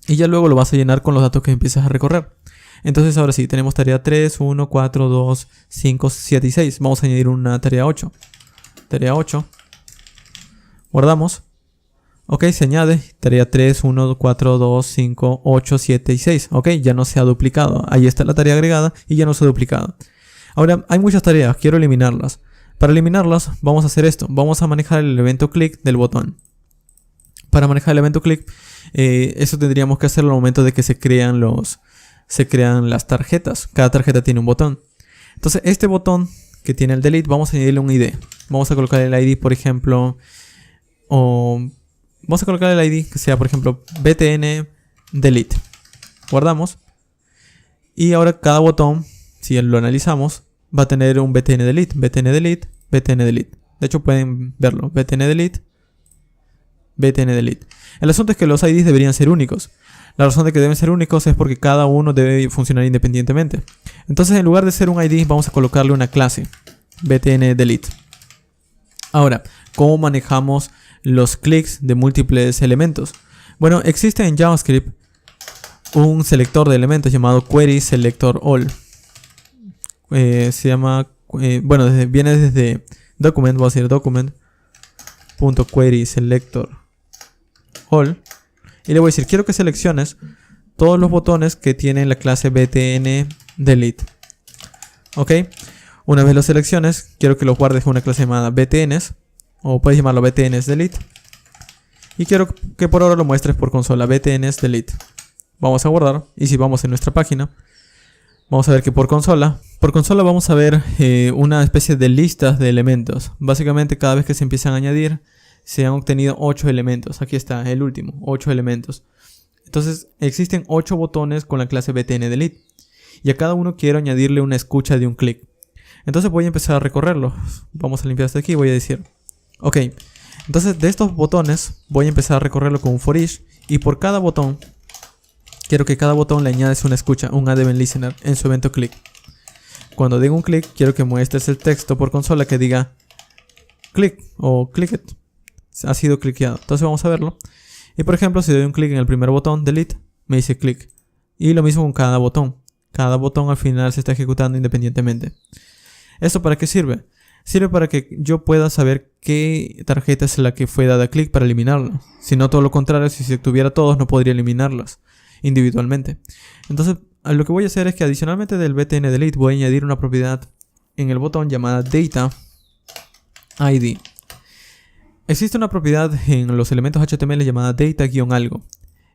Y ya luego lo vas a llenar con los datos que empiezas a recorrer. Entonces ahora sí, tenemos tarea 3, 1, 4, 2, 5, 7 y 6. Vamos a añadir una tarea 8. Tarea 8. Guardamos. Ok, se añade. Tarea 3, 1, 4, 2, 5, 8, 7 y 6. Ok, ya no se ha duplicado. Ahí está la tarea agregada y ya no se ha duplicado. Ahora, hay muchas tareas. Quiero eliminarlas. Para eliminarlas, vamos a hacer esto. Vamos a manejar el evento click del botón. Para manejar el evento click, eso tendríamos que hacerlo al momento de que se crean las tarjetas. Cada tarjeta tiene un botón. Entonces este botón que tiene el delete, vamos a añadirle un ID. Vamos a colocar el ID, por ejemplo, vamos a colocar el ID que sea, por ejemplo, btn delete. Guardamos. Y ahora cada botón, si lo analizamos, va a tener un btn delete, btn delete, btn delete. De hecho pueden verlo, btn delete, btn delete. El asunto es que los IDs deberían ser únicos. La razón de que deben ser únicos es porque cada uno debe funcionar independientemente. Entonces, en lugar de ser un ID, vamos a colocarle una clase, btn delete. Ahora, ¿cómo manejamos los clics de múltiples elementos? Bueno, existe en JavaScript un selector de elementos llamado querySelectorAll. Se llama, viene desde document, voy a decir document.querySelectorAll. Y le voy a decir, quiero que selecciones todos los botones que tienen la clase btn delete. Ok. Una vez lo selecciones, quiero que lo guardes con una clase llamada btns, o puedes llamarlo btns delete. Y quiero que por ahora lo muestres por consola, btns delete. Vamos a guardar, y si vamos en nuestra página, vamos a ver que por consola vamos a ver una especie de listas de elementos. Básicamente cada vez que se empiezan a añadir, se han obtenido 8 elementos. Aquí está el último, 8 elementos. Entonces existen 8 botones con la clase btnDelete. Y a cada uno quiero añadirle una escucha de un clic. Entonces voy a empezar a recorrerlo. Vamos a limpiar esto aquí y voy a decir, ok, entonces de estos botones voy a empezar a recorrerlo con un for each. Y por cada botón, quiero que cada botón le añades una escucha, un add event listener en su evento click. Cuando diga un clic, quiero que muestres el texto por consola que diga click o clicked. Ha sido cliqueado. Entonces vamos a verlo. Y por ejemplo, si doy un clic en el primer botón, delete, me dice click. Y lo mismo con cada botón. Cada botón al final se está ejecutando independientemente. ¿Esto para qué sirve? Sirve para que yo pueda saber qué tarjeta es la que fue dada clic para eliminarla. Si no, todo lo contrario, si se tuviera todos, no podría eliminarlas individualmente. Entonces, lo que voy a hacer es que adicionalmente del btnDelete voy a añadir una propiedad en el botón llamada data id. Existe una propiedad en los elementos HTML llamada data-algo.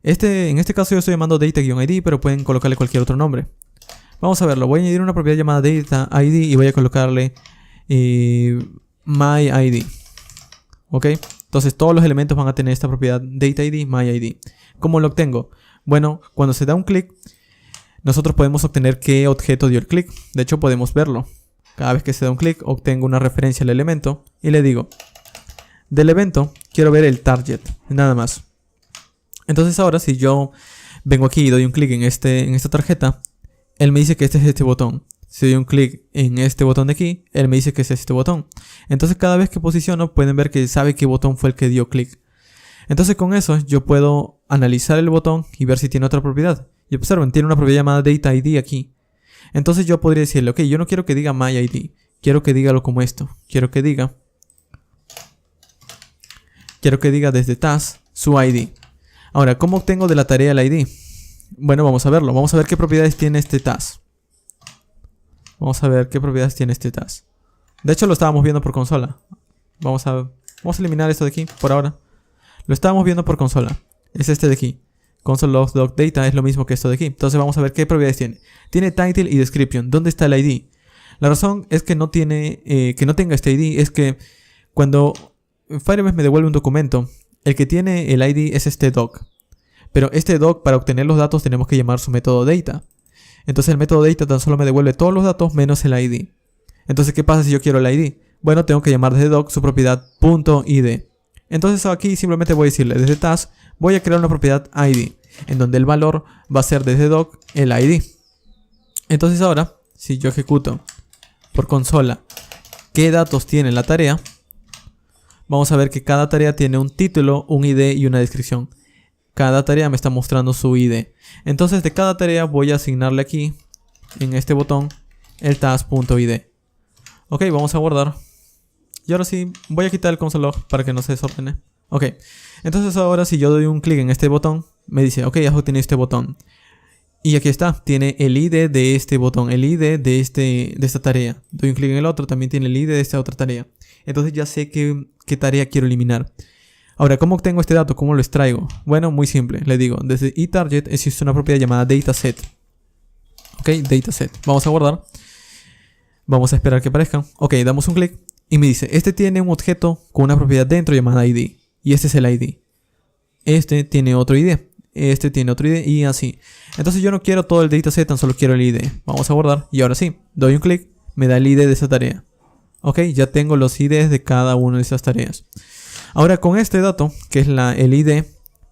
En este caso yo estoy llamando data-id, pero pueden colocarle cualquier otro nombre. Vamos a verlo. Voy a añadir una propiedad llamada data-id y voy a colocarle myID. ¿Ok? Entonces todos los elementos van a tener esta propiedad data-id, myID. ¿Cómo lo obtengo? Bueno, cuando se da un clic, nosotros podemos obtener qué objeto dio el clic. De hecho, podemos verlo. Cada vez que se da un clic, obtengo una referencia al elemento y le digo, del evento quiero ver el target, nada más. Entonces ahora si yo vengo aquí y doy un clic en esta tarjeta, él me dice que este es este botón. Si doy un clic en este botón de aquí, él me dice que es este botón. Entonces cada vez que posiciono pueden ver que sabe qué botón fue el que dio clic. Entonces con eso yo puedo analizar el botón y ver si tiene otra propiedad. Y observen, tiene una propiedad llamada data-id aquí. Entonces yo podría decirle, ok, yo no quiero que diga myID, quiero que diga algo como esto. Quiero que diga desde task su ID. Ahora, ¿cómo obtengo de la tarea el ID? Bueno, vamos a verlo. Vamos a ver qué propiedades tiene este task. De hecho, lo estábamos viendo por consola. Vamos a eliminar esto de aquí por ahora. Lo estábamos viendo por consola. Es este de aquí. Console.log.data es lo mismo que esto de aquí. Entonces vamos a ver qué propiedades tiene. Tiene title y description. ¿Dónde está el ID? La razón es que no tenga este ID es que cuando Firebase me devuelve un documento, el que tiene el ID es este doc. Pero este doc, para obtener los datos, tenemos que llamar su método data. Entonces el método data tan solo me devuelve todos los datos menos el ID. Entonces, ¿qué pasa si yo quiero el ID? Bueno, tengo que llamar desde doc su propiedad .id. Entonces aquí simplemente voy a decirle desde task, voy a crear una propiedad ID, en donde el valor va a ser desde doc el ID. Entonces ahora, si yo ejecuto por consola qué datos tiene la tarea, vamos a ver que cada tarea tiene un título, un ID y una descripción. Cada tarea me está mostrando su ID. Entonces de cada tarea voy a asignarle aquí, en este botón, el task.id. Ok, vamos a guardar. Y ahora sí, voy a quitar el console log para que no se desordene. Ok, entonces ahora si yo doy un clic en este botón, me dice, ok, has obtenido este botón. Y aquí está, tiene el ID de este botón, el ID de esta tarea. Doy un clic en el otro, también tiene el ID de esta otra tarea. Entonces ya sé qué tarea quiero eliminar. Ahora, ¿cómo obtengo este dato? ¿Cómo lo extraigo? Bueno, muy simple. Le digo, desde eTarget existe una propiedad llamada dataset. Ok, dataset. Vamos a guardar. Vamos a esperar que aparezca. Ok, damos un clic y me dice, este tiene un objeto con una propiedad dentro llamada ID. Y este es el ID. Este tiene otro ID. Este tiene otro ID y así. Entonces yo no quiero todo el dataset, tan solo quiero el ID. Vamos a guardar. Y ahora sí, doy un clic, me da el ID de esa tarea. Ok, ya tengo los IDs de cada una de esas tareas. Ahora con este dato, que es el ID,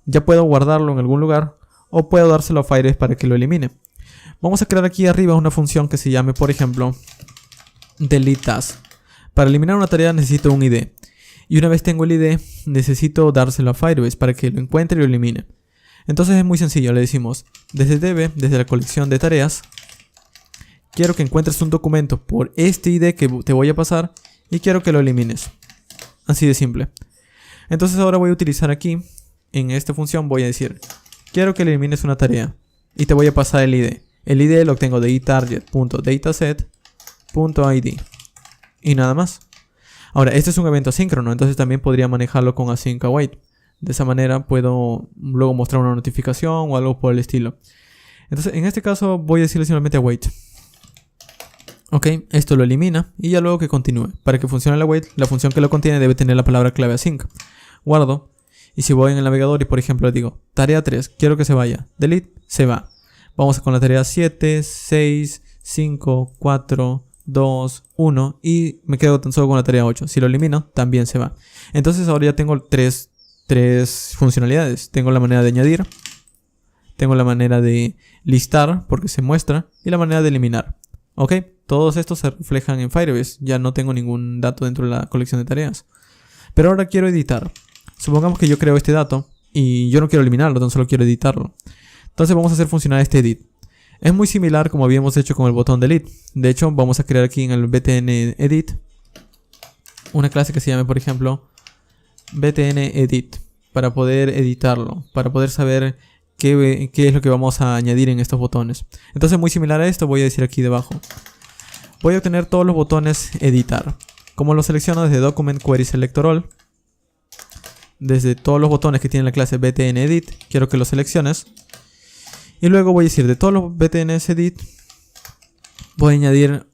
ya puedo guardarlo en algún lugar o puedo dárselo a Firebase para que lo elimine. Vamos a crear aquí arriba una función que se llame, por ejemplo, delete task. Para eliminar una tarea necesito un ID. Y una vez tengo el ID, necesito dárselo a Firebase para que lo encuentre y lo elimine. Entonces es muy sencillo, le decimos, desde DB, desde la colección de tareas, quiero que encuentres un documento por este ID que te voy a pasar y quiero que lo elimines. Así de simple. Entonces ahora voy a utilizar aquí, en esta función voy a decir, quiero que elimines una tarea y te voy a pasar el ID. El ID lo obtengo de eTarget.dataset.id. y nada más. Ahora, este es un evento asíncrono, entonces también podría manejarlo con async await. De esa manera puedo luego mostrar una notificación o algo por el estilo. Entonces, en este caso voy a decirle simplemente await. Ok, esto lo elimina y ya luego que continúe. Para que funcione el await, la función que lo contiene debe tener la palabra clave async. Guardo. Y si voy en el navegador y por ejemplo le digo tarea 3, quiero que se vaya. Delete, se va. Vamos con la tarea 7, 6, 5, 4, 2, 1 y me quedo tan solo con la tarea 8. Si lo elimino, también se va. Entonces ahora ya tengo tres funcionalidades. Tengo la manera de añadir, tengo la manera de listar porque se muestra y la manera de eliminar. Ok, todos estos se reflejan en Firebase. Ya no tengo ningún dato dentro de la colección de tareas. Pero ahora quiero editar. Supongamos que yo creo este dato y yo no quiero eliminarlo, tan solo quiero editarlo. Entonces vamos a hacer funcionar este edit. Es muy similar como habíamos hecho con el botón delete. De hecho, vamos a crear aquí en el btn edit una clase que se llame, por ejemplo, btn edit, para poder editarlo, para poder saber qué es lo que vamos a añadir en estos botones. Entonces, muy similar a esto, voy a decir aquí debajo. Voy a obtener todos los botones editar. Como los selecciono desde document query selector all, desde todos los botones que tiene la clase btn edit, quiero que los selecciones. Y luego voy a decir de todos los btns edit, voy a añadir,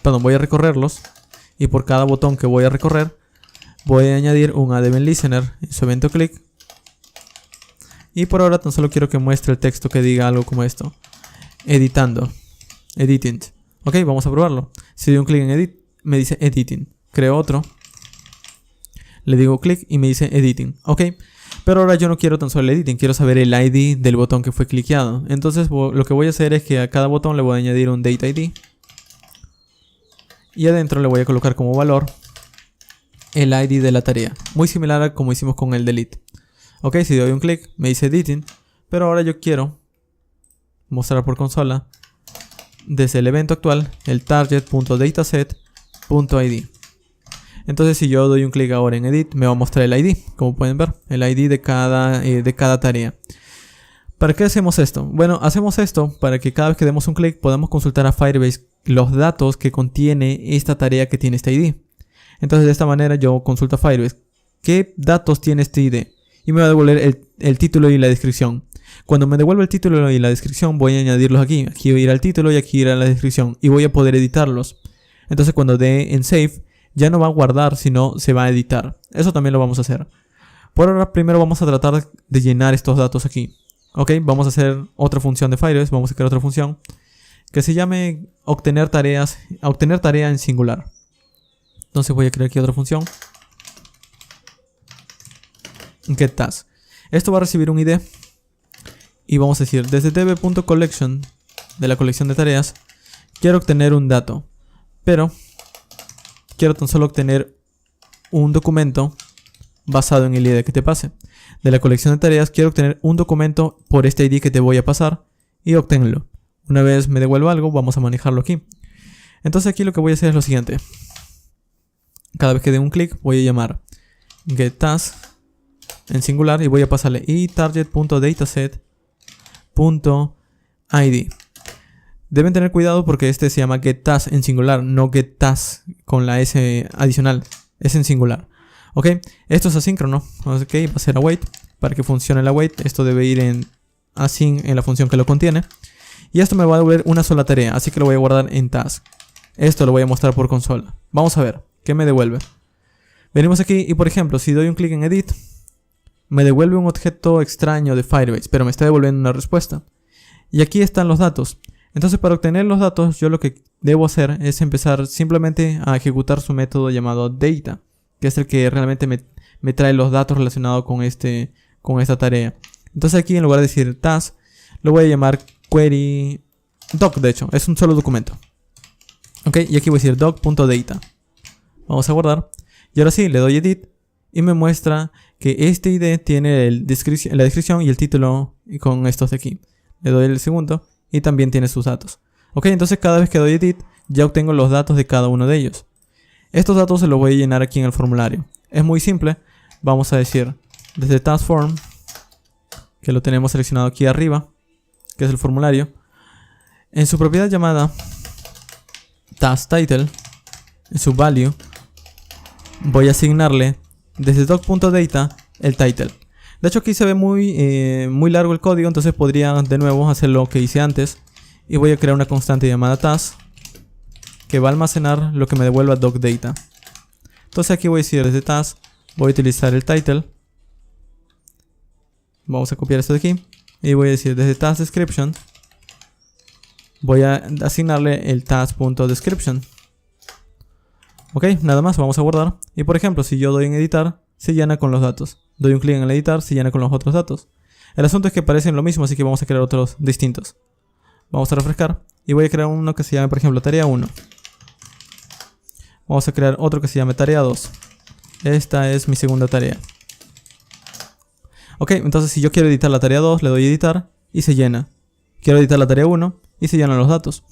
voy a recorrerlos. Y por cada botón que voy a recorrer, voy a añadir un add event listener en su evento click. Y por ahora tan solo quiero que muestre el texto que diga algo como esto. Editando. Editing. Ok, vamos a probarlo. Si doy un clic en edit, me dice editing. Creo otro. Le digo clic y me dice editing. Ok, pero ahora yo no quiero tan solo el editing. Quiero saber el ID del botón que fue cliqueado. Entonces lo que voy a hacer es que a cada botón le voy a añadir un date ID. Y adentro le voy a colocar como valor el ID de la tarea. Muy similar a como hicimos con el delete. Ok, si doy un clic me dice editing. Pero ahora yo quiero mostrar por consola desde el evento actual el target.dataset.id. Entonces si yo doy un clic ahora en edit, me va a mostrar el ID. Como pueden ver, el ID de cada tarea. ¿Para qué hacemos esto? Bueno, hacemos esto para que cada vez que demos un clic podamos consultar a Firebase los datos que contiene esta tarea que tiene este ID. Entonces de esta manera yo consulto a Firebase qué datos tiene este ID y me va a devolver el título y la descripción. Cuando me devuelva el título y la descripción voy a añadirlos aquí. Aquí voy a ir al título y aquí ir a la descripción y voy a poder editarlos. Entonces cuando dé en save ya no va a guardar, sino se va a editar. Eso también lo vamos a hacer. Por ahora primero vamos a tratar de llenar estos datos aquí. Ok, vamos a hacer otra función de Firebase. Vamos a crear otra función que se llame obtener tarea en singular. Entonces voy a crear aquí otra función. GetTask. Esto va a recibir un ID. Y vamos a decir desde db.collection de la colección de tareas quiero obtener un dato. Pero quiero tan solo obtener un documento basado en el ID que te pase. De la colección de tareas quiero obtener un documento por este ID que te voy a pasar y obténlo. Una vez me devuelva algo, vamos a manejarlo aquí. Entonces aquí lo que voy a hacer es lo siguiente. Cada vez que dé un clic voy a llamar getTask en singular y voy a pasarle target.dataset.id. Deben tener cuidado porque este se llama getTask en singular, no getTask con la S adicional. Es en singular. Ok, esto es asíncrono. Ok, va a ser await. Para que funcione el await, esto debe ir en async en la función que lo contiene. Y esto me va a devolver una sola tarea, así que lo voy a guardar en task. Esto lo voy a mostrar por consola. Vamos a ver, ¿qué me devuelve? Venimos aquí y por ejemplo, si doy un clic en edit, me devuelve un objeto extraño de Firebase, pero me está devolviendo una respuesta. Y aquí están los datos. Entonces para obtener los datos, yo lo que debo hacer es empezar simplemente a ejecutar su método llamado data, que es el que realmente me trae los datos relacionados con esta tarea. Entonces aquí en lugar de decir task, lo voy a llamar query doc, de hecho, es un solo documento. Ok, y aquí voy a decir doc.data. Vamos a guardar. Y ahora sí, le doy edit y me muestra que este ID tiene la descripción y el título con estos de aquí. Le doy el segundo y también tiene sus datos. Ok, entonces cada vez que doy edit ya obtengo los datos de cada uno de ellos. Estos datos se los voy a llenar aquí en el formulario. Es muy simple. Vamos a decir desde task form, que lo tenemos seleccionado aquí arriba, que es el formulario. En su propiedad llamada task title, su value, voy a asignarle desde doc.data el title. De hecho aquí se ve muy largo el código, entonces podría de nuevo hacer lo que hice antes. Y voy a crear una constante llamada task que va a almacenar lo que me devuelva docData. Entonces aquí voy a decir desde task, voy a utilizar el title. Vamos a copiar esto de aquí. Y voy a decir desde task description, voy a asignarle el task.description. Ok, nada más, vamos a guardar. Y por ejemplo, si yo doy en editar, se llena con los datos. Doy un clic en el editar, se llena con los otros datos. El asunto es que parecen lo mismo, así que vamos a crear otros distintos. Vamos a refrescar y voy a crear uno que se llame, por ejemplo, tarea 1. Vamos a crear otro que se llame tarea 2. Esta es mi segunda tarea. Ok, entonces si yo quiero editar la tarea 2, le doy editar y se llena. Quiero editar la tarea 1 y se llenan los datos.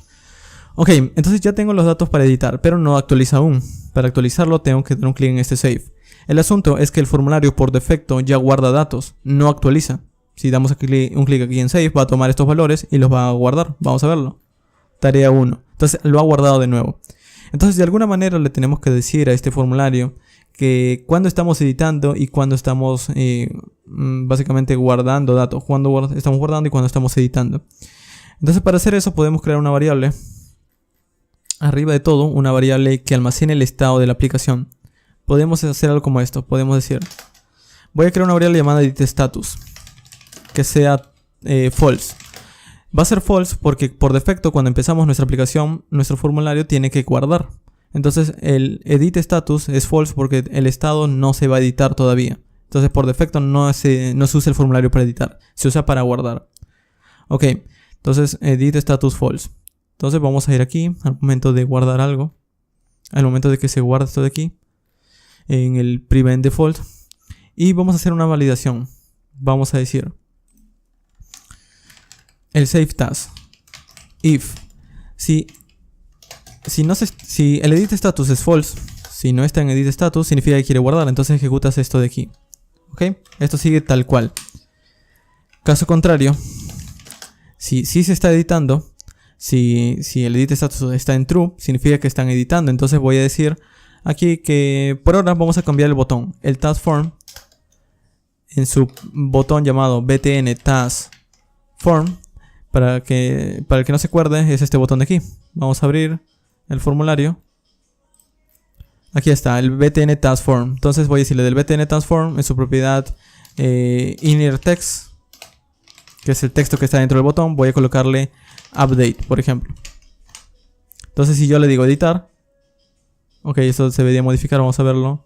Ok, entonces ya tengo los datos para editar, pero no actualiza aún. Para actualizarlo tengo que dar un clic en este save. El asunto es que el formulario por defecto ya guarda datos, no actualiza. Si damos un clic aquí en save, va a tomar estos valores y los va a guardar. Vamos a verlo. Tarea 1. Entonces lo ha guardado de nuevo. Entonces de alguna manera le tenemos que decir a este formulario que cuando estamos editando y cuando estamos básicamente guardando datos. Cuando estamos guardando y cuando estamos editando. Entonces para hacer eso podemos crear una variable. Arriba de todo, una variable que almacene el estado de la aplicación. Podemos hacer algo como esto. Podemos decir, voy a crear una variable llamada editStatus, que sea false. Va a ser false porque por defecto cuando empezamos nuestra aplicación, nuestro formulario tiene que guardar. Entonces el editStatus es false porque el estado no se va a editar todavía. Entonces por defecto no se usa el formulario para editar, se usa para guardar. Ok, entonces editStatus false. Entonces vamos a ir aquí al momento de guardar algo. Al momento de que se guarde esto de aquí. En el prevent default. Y vamos a hacer una validación. Vamos a decir el save task. If si el edit status es false, si no está en edit status, significa que quiere guardar. Entonces ejecutas esto de aquí. Ok, esto sigue tal cual. Caso contrario, si se está editando, si el edit status está en true, significa que están editando. Entonces voy a decir aquí que por ahora vamos a cambiar el botón. El task form, en su botón llamado btn task form, para el que no se acuerde, es este botón de aquí. Vamos a abrir el formulario. Aquí está, el btn task form. Entonces voy a decirle del btn task form en su propiedad inner text, que es el texto que está dentro del botón. Voy a colocarle update, por ejemplo. Entonces si yo le digo editar, ok, esto se debería modificar, vamos a verlo.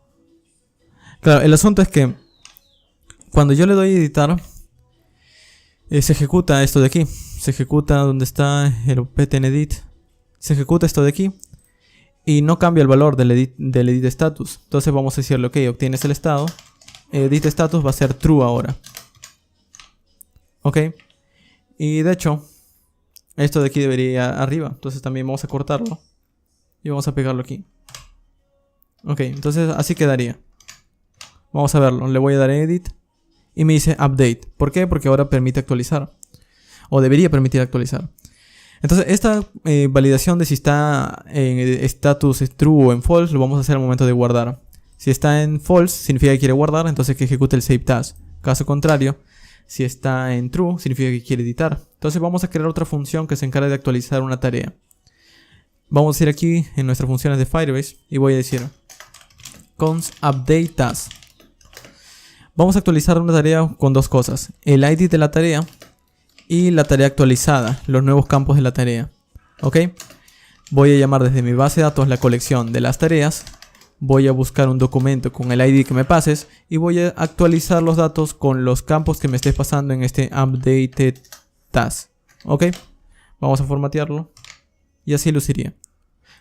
Claro, el asunto es que cuando yo le doy editar, se ejecuta esto de aquí. Se ejecuta donde está el btn edit. Se ejecuta esto de aquí. Y no cambia el valor del edit status. Entonces vamos a decirle, ok, obtienes el estado. Edit status va a ser true ahora. Ok. Y de hecho, esto de aquí debería ir arriba. Entonces también vamos a cortarlo. Y vamos a pegarlo aquí. Ok, entonces así quedaría. Vamos a verlo. Le voy a dar edit. Y me dice update. ¿Por qué? Porque ahora permite actualizar. O debería permitir actualizar. Entonces esta validación de si está en status true o en false lo vamos a hacer al momento de guardar. Si está en false significa que quiere guardar, entonces que ejecute el save task. Caso contrario, si está en true significa que quiere editar. Entonces vamos a crear otra función que se encarga de actualizar una tarea. Vamos a ir aquí en nuestras funciones de Firebase y voy a decir const update task. Vamos a actualizar una tarea con dos cosas: el ID de la tarea y la tarea actualizada, los nuevos campos de la tarea. Ok, voy a llamar desde mi base de datos la colección de las tareas. Voy a buscar un documento con el ID que me pases y voy a actualizar los datos con los campos que me estés pasando en este updated task. Ok, vamos a formatearlo y así luciría.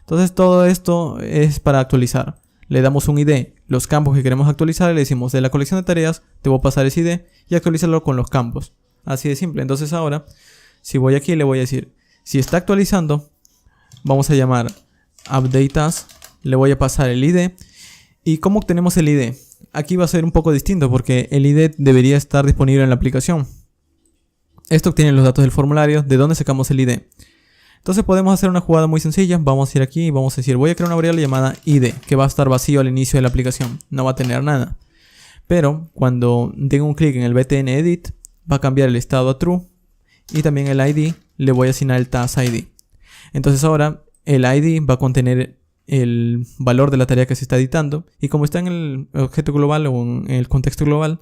Entonces todo esto es para actualizar. Le damos un ID, los campos que queremos actualizar, y le decimos de la colección de tareas, te voy a pasar ese ID y actualizarlo con los campos. Así de simple. Entonces ahora, si voy aquí, le voy a decir, si está actualizando, vamos a llamar update task, le voy a pasar el ID. ¿Y cómo obtenemos el ID? Aquí va a ser un poco distinto porque el ID debería estar disponible en la aplicación. Esto obtiene los datos del formulario. ¿De dónde sacamos el ID? Entonces podemos hacer una jugada muy sencilla. Vamos a ir aquí y vamos a decir, voy a crear una variable llamada id, que va a estar vacío al inicio de la aplicación. No va a tener nada. Pero cuando den un clic en el btn edit, va a cambiar el estado a true. Y también el id le voy a asignar el task id. Entonces ahora el id va a contener el valor de la tarea que se está editando. Y como está en el objeto global o en el contexto global,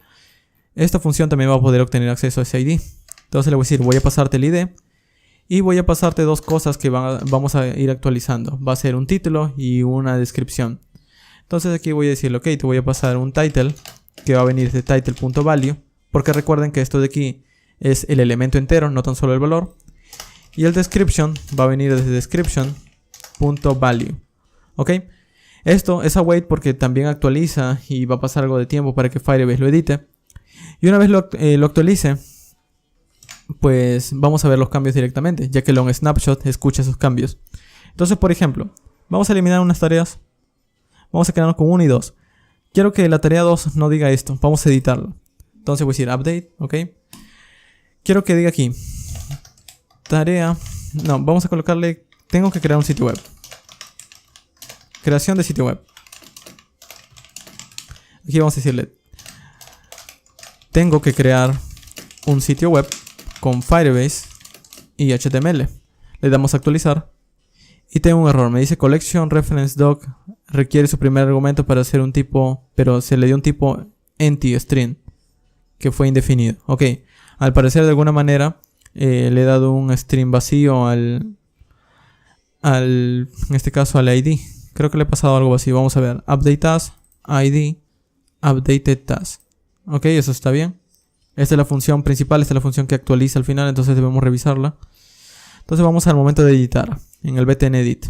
esta función también va a poder obtener acceso a ese id. Entonces le voy a decir, voy a pasarte el id. Y voy a pasarte dos cosas que vamos a ir actualizando. Va a ser un título y una descripción. Entonces aquí voy a decirle, ok, te voy a pasar un title, que va a venir de title.value. Porque recuerden que esto de aquí es el elemento entero, no tan solo el valor. Y el description va a venir desde description.value. ¿Ok? Esto es await porque también actualiza y va a pasar algo de tiempo para que Firebase lo edite. Y una vez lo actualice, pues vamos a ver los cambios directamente, ya que el onSnapshot escucha esos cambios. Entonces, por ejemplo, vamos a eliminar unas tareas. Vamos a quedarnos con 1 y 2. Quiero que la tarea 2 no diga esto. Vamos a editarlo. Entonces voy a decir update, ¿ok? Quiero que diga aquí tarea. No, vamos a colocarle, tengo que crear un sitio web. Creación de sitio web. Aquí vamos a decirle, tengo que crear un sitio web con Firebase y HTML. Le damos a actualizar. Y tengo un error. Me dice collection reference doc requiere su primer argumento para hacer un tipo, pero se le dio un tipo empty string que fue indefinido. Ok. Al parecer de alguna manera le he dado un string vacío en este caso al ID. Creo que le he pasado algo así. Vamos a ver. Update task, ID, updated task. Ok, eso está bien. Esta es la función principal, esta es la función que actualiza al final, entonces debemos revisarla. Entonces vamos al momento de editar, en el btn edit,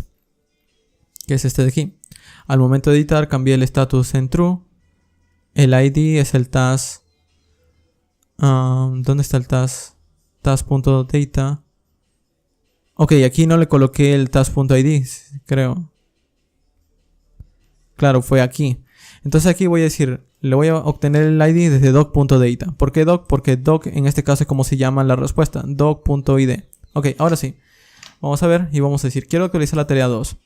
que es este de aquí. Al momento de editar cambié el status en true. El ID es el task. ¿Dónde está el task? Task.data. Ok, aquí no le coloqué el task.id, creo. Claro, fue aquí. Entonces aquí voy a decir, le voy a obtener el ID desde doc.data. ¿Por qué doc? Porque doc en este caso es como se llama la respuesta. Doc.id. Ok, ahora sí. Vamos a ver y vamos a decir, quiero actualizar la tarea 2.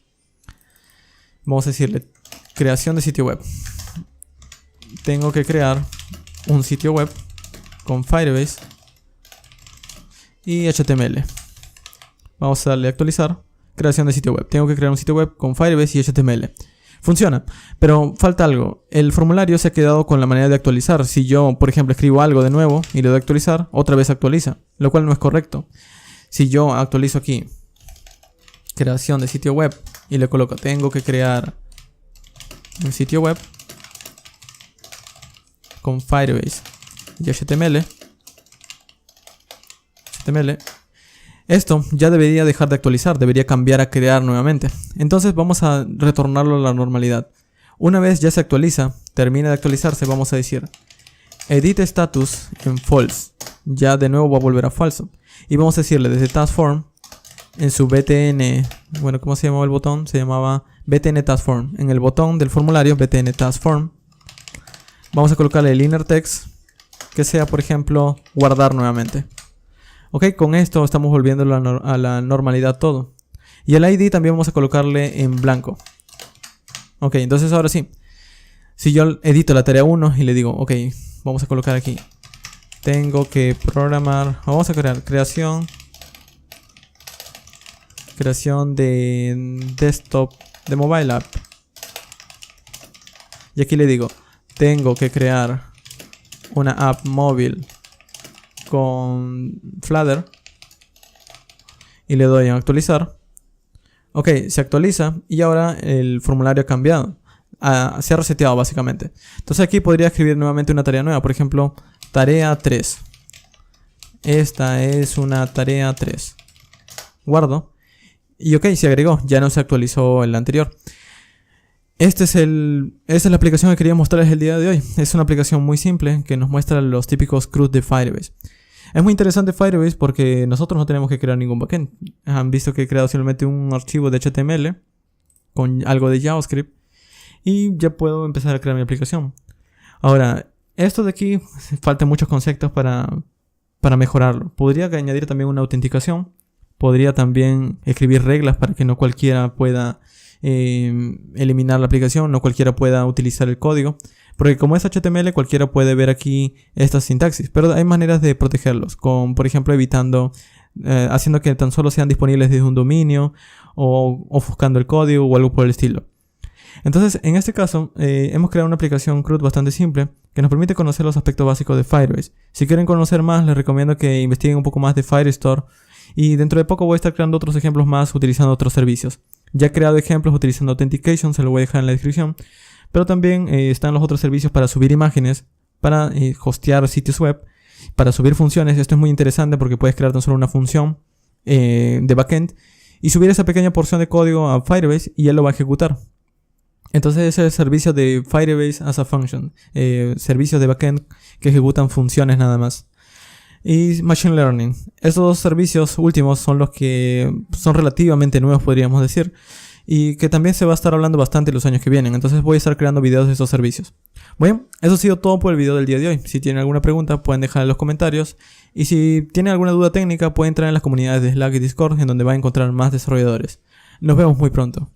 Vamos a decirle, creación de sitio web. Tengo que crear un sitio web con Firebase y HTML. Vamos a darle a actualizar. Creación de sitio web. Tengo que crear un sitio web con Firebase y HTML. Funciona, pero falta algo. El formulario se ha quedado con la manera de actualizar. Si yo, por ejemplo, escribo algo de nuevo y le doy a actualizar, otra vez actualiza, lo cual no es correcto. Si yo actualizo aquí, creación de sitio web, y le coloco, tengo que crear un sitio web con Firebase y HTML. Esto ya debería dejar de actualizar, debería cambiar a crear nuevamente. Entonces vamos a retornarlo a la normalidad. Una vez ya se actualiza, termina de actualizarse, vamos a decir edit status en false. Ya de nuevo va a volver a falso. Y vamos a decirle desde task form, en su btn, bueno, ¿cómo se llamaba el botón? Se llamaba btn task form. En el botón del formulario btn task form, vamos a colocarle el inner text, que sea, por ejemplo, guardar nuevamente. Ok, con esto estamos volviendo a la normalidad todo. Y el ID también vamos a colocarle en blanco. Ok, entonces ahora sí. Si yo edito la tarea 1 y le digo, ok, vamos a colocar aquí. Tengo que programar, vamos a crear creación de desktop, de mobile app. Y aquí le digo, tengo que crear una app móvil con Flutter y le doy a actualizar. Ok, se actualiza y ahora el formulario ha cambiado, se ha reseteado básicamente. Entonces aquí podría escribir nuevamente una tarea nueva, por ejemplo, tarea 3. Esta es una tarea 3. Guardo y ok, se agregó, ya no se actualizó el anterior. Esta es la aplicación que quería mostrarles el día de hoy. Es una aplicación muy simple que nos muestra los típicos CRUD de Firebase. Es muy interesante Firebase porque nosotros no tenemos que crear ningún backend. Han visto que he creado simplemente un archivo de HTML con algo de JavaScript y ya puedo empezar a crear mi aplicación. Ahora, esto de aquí faltan muchos conceptos para mejorarlo. Podría añadir también una autenticación podría también escribir reglas para que no cualquiera pueda eliminar la aplicación, no cualquiera pueda utilizar el código. Porque como es HTML, cualquiera puede ver aquí esta sintaxis. Pero hay maneras de protegerlos, con, por ejemplo, evitando, haciendo que tan solo sean disponibles desde un dominio, o ofuscando el código o algo por el estilo. Entonces, en este caso, hemos creado una aplicación CRUD bastante simple que nos permite conocer los aspectos básicos de Firebase. Si quieren conocer más, les recomiendo que investiguen un poco más de Firestore. Y dentro de poco voy a estar creando otros ejemplos más utilizando otros servicios. Ya he creado ejemplos utilizando Authentication, se lo voy a dejar en la descripción. Pero también están los otros servicios para subir imágenes, para hostear sitios web, para subir funciones. Esto es muy interesante porque puedes crear tan solo una función de backend y subir esa pequeña porción de código a Firebase y él lo va a ejecutar. Entonces ese es el servicio de Firebase as a Function, servicios de backend que ejecutan funciones nada más. Y Machine Learning. Estos dos servicios últimos son los que son relativamente nuevos, podríamos decir, y que también se va a estar hablando bastante en los años que vienen. Entonces voy a estar creando videos de estos servicios. Bueno, eso ha sido todo por el video del día de hoy. Si tienen alguna pregunta pueden dejarla en los comentarios. Y si tienen alguna duda técnica pueden entrar en las comunidades de Slack y Discord, en donde van a encontrar más desarrolladores. Nos vemos muy pronto.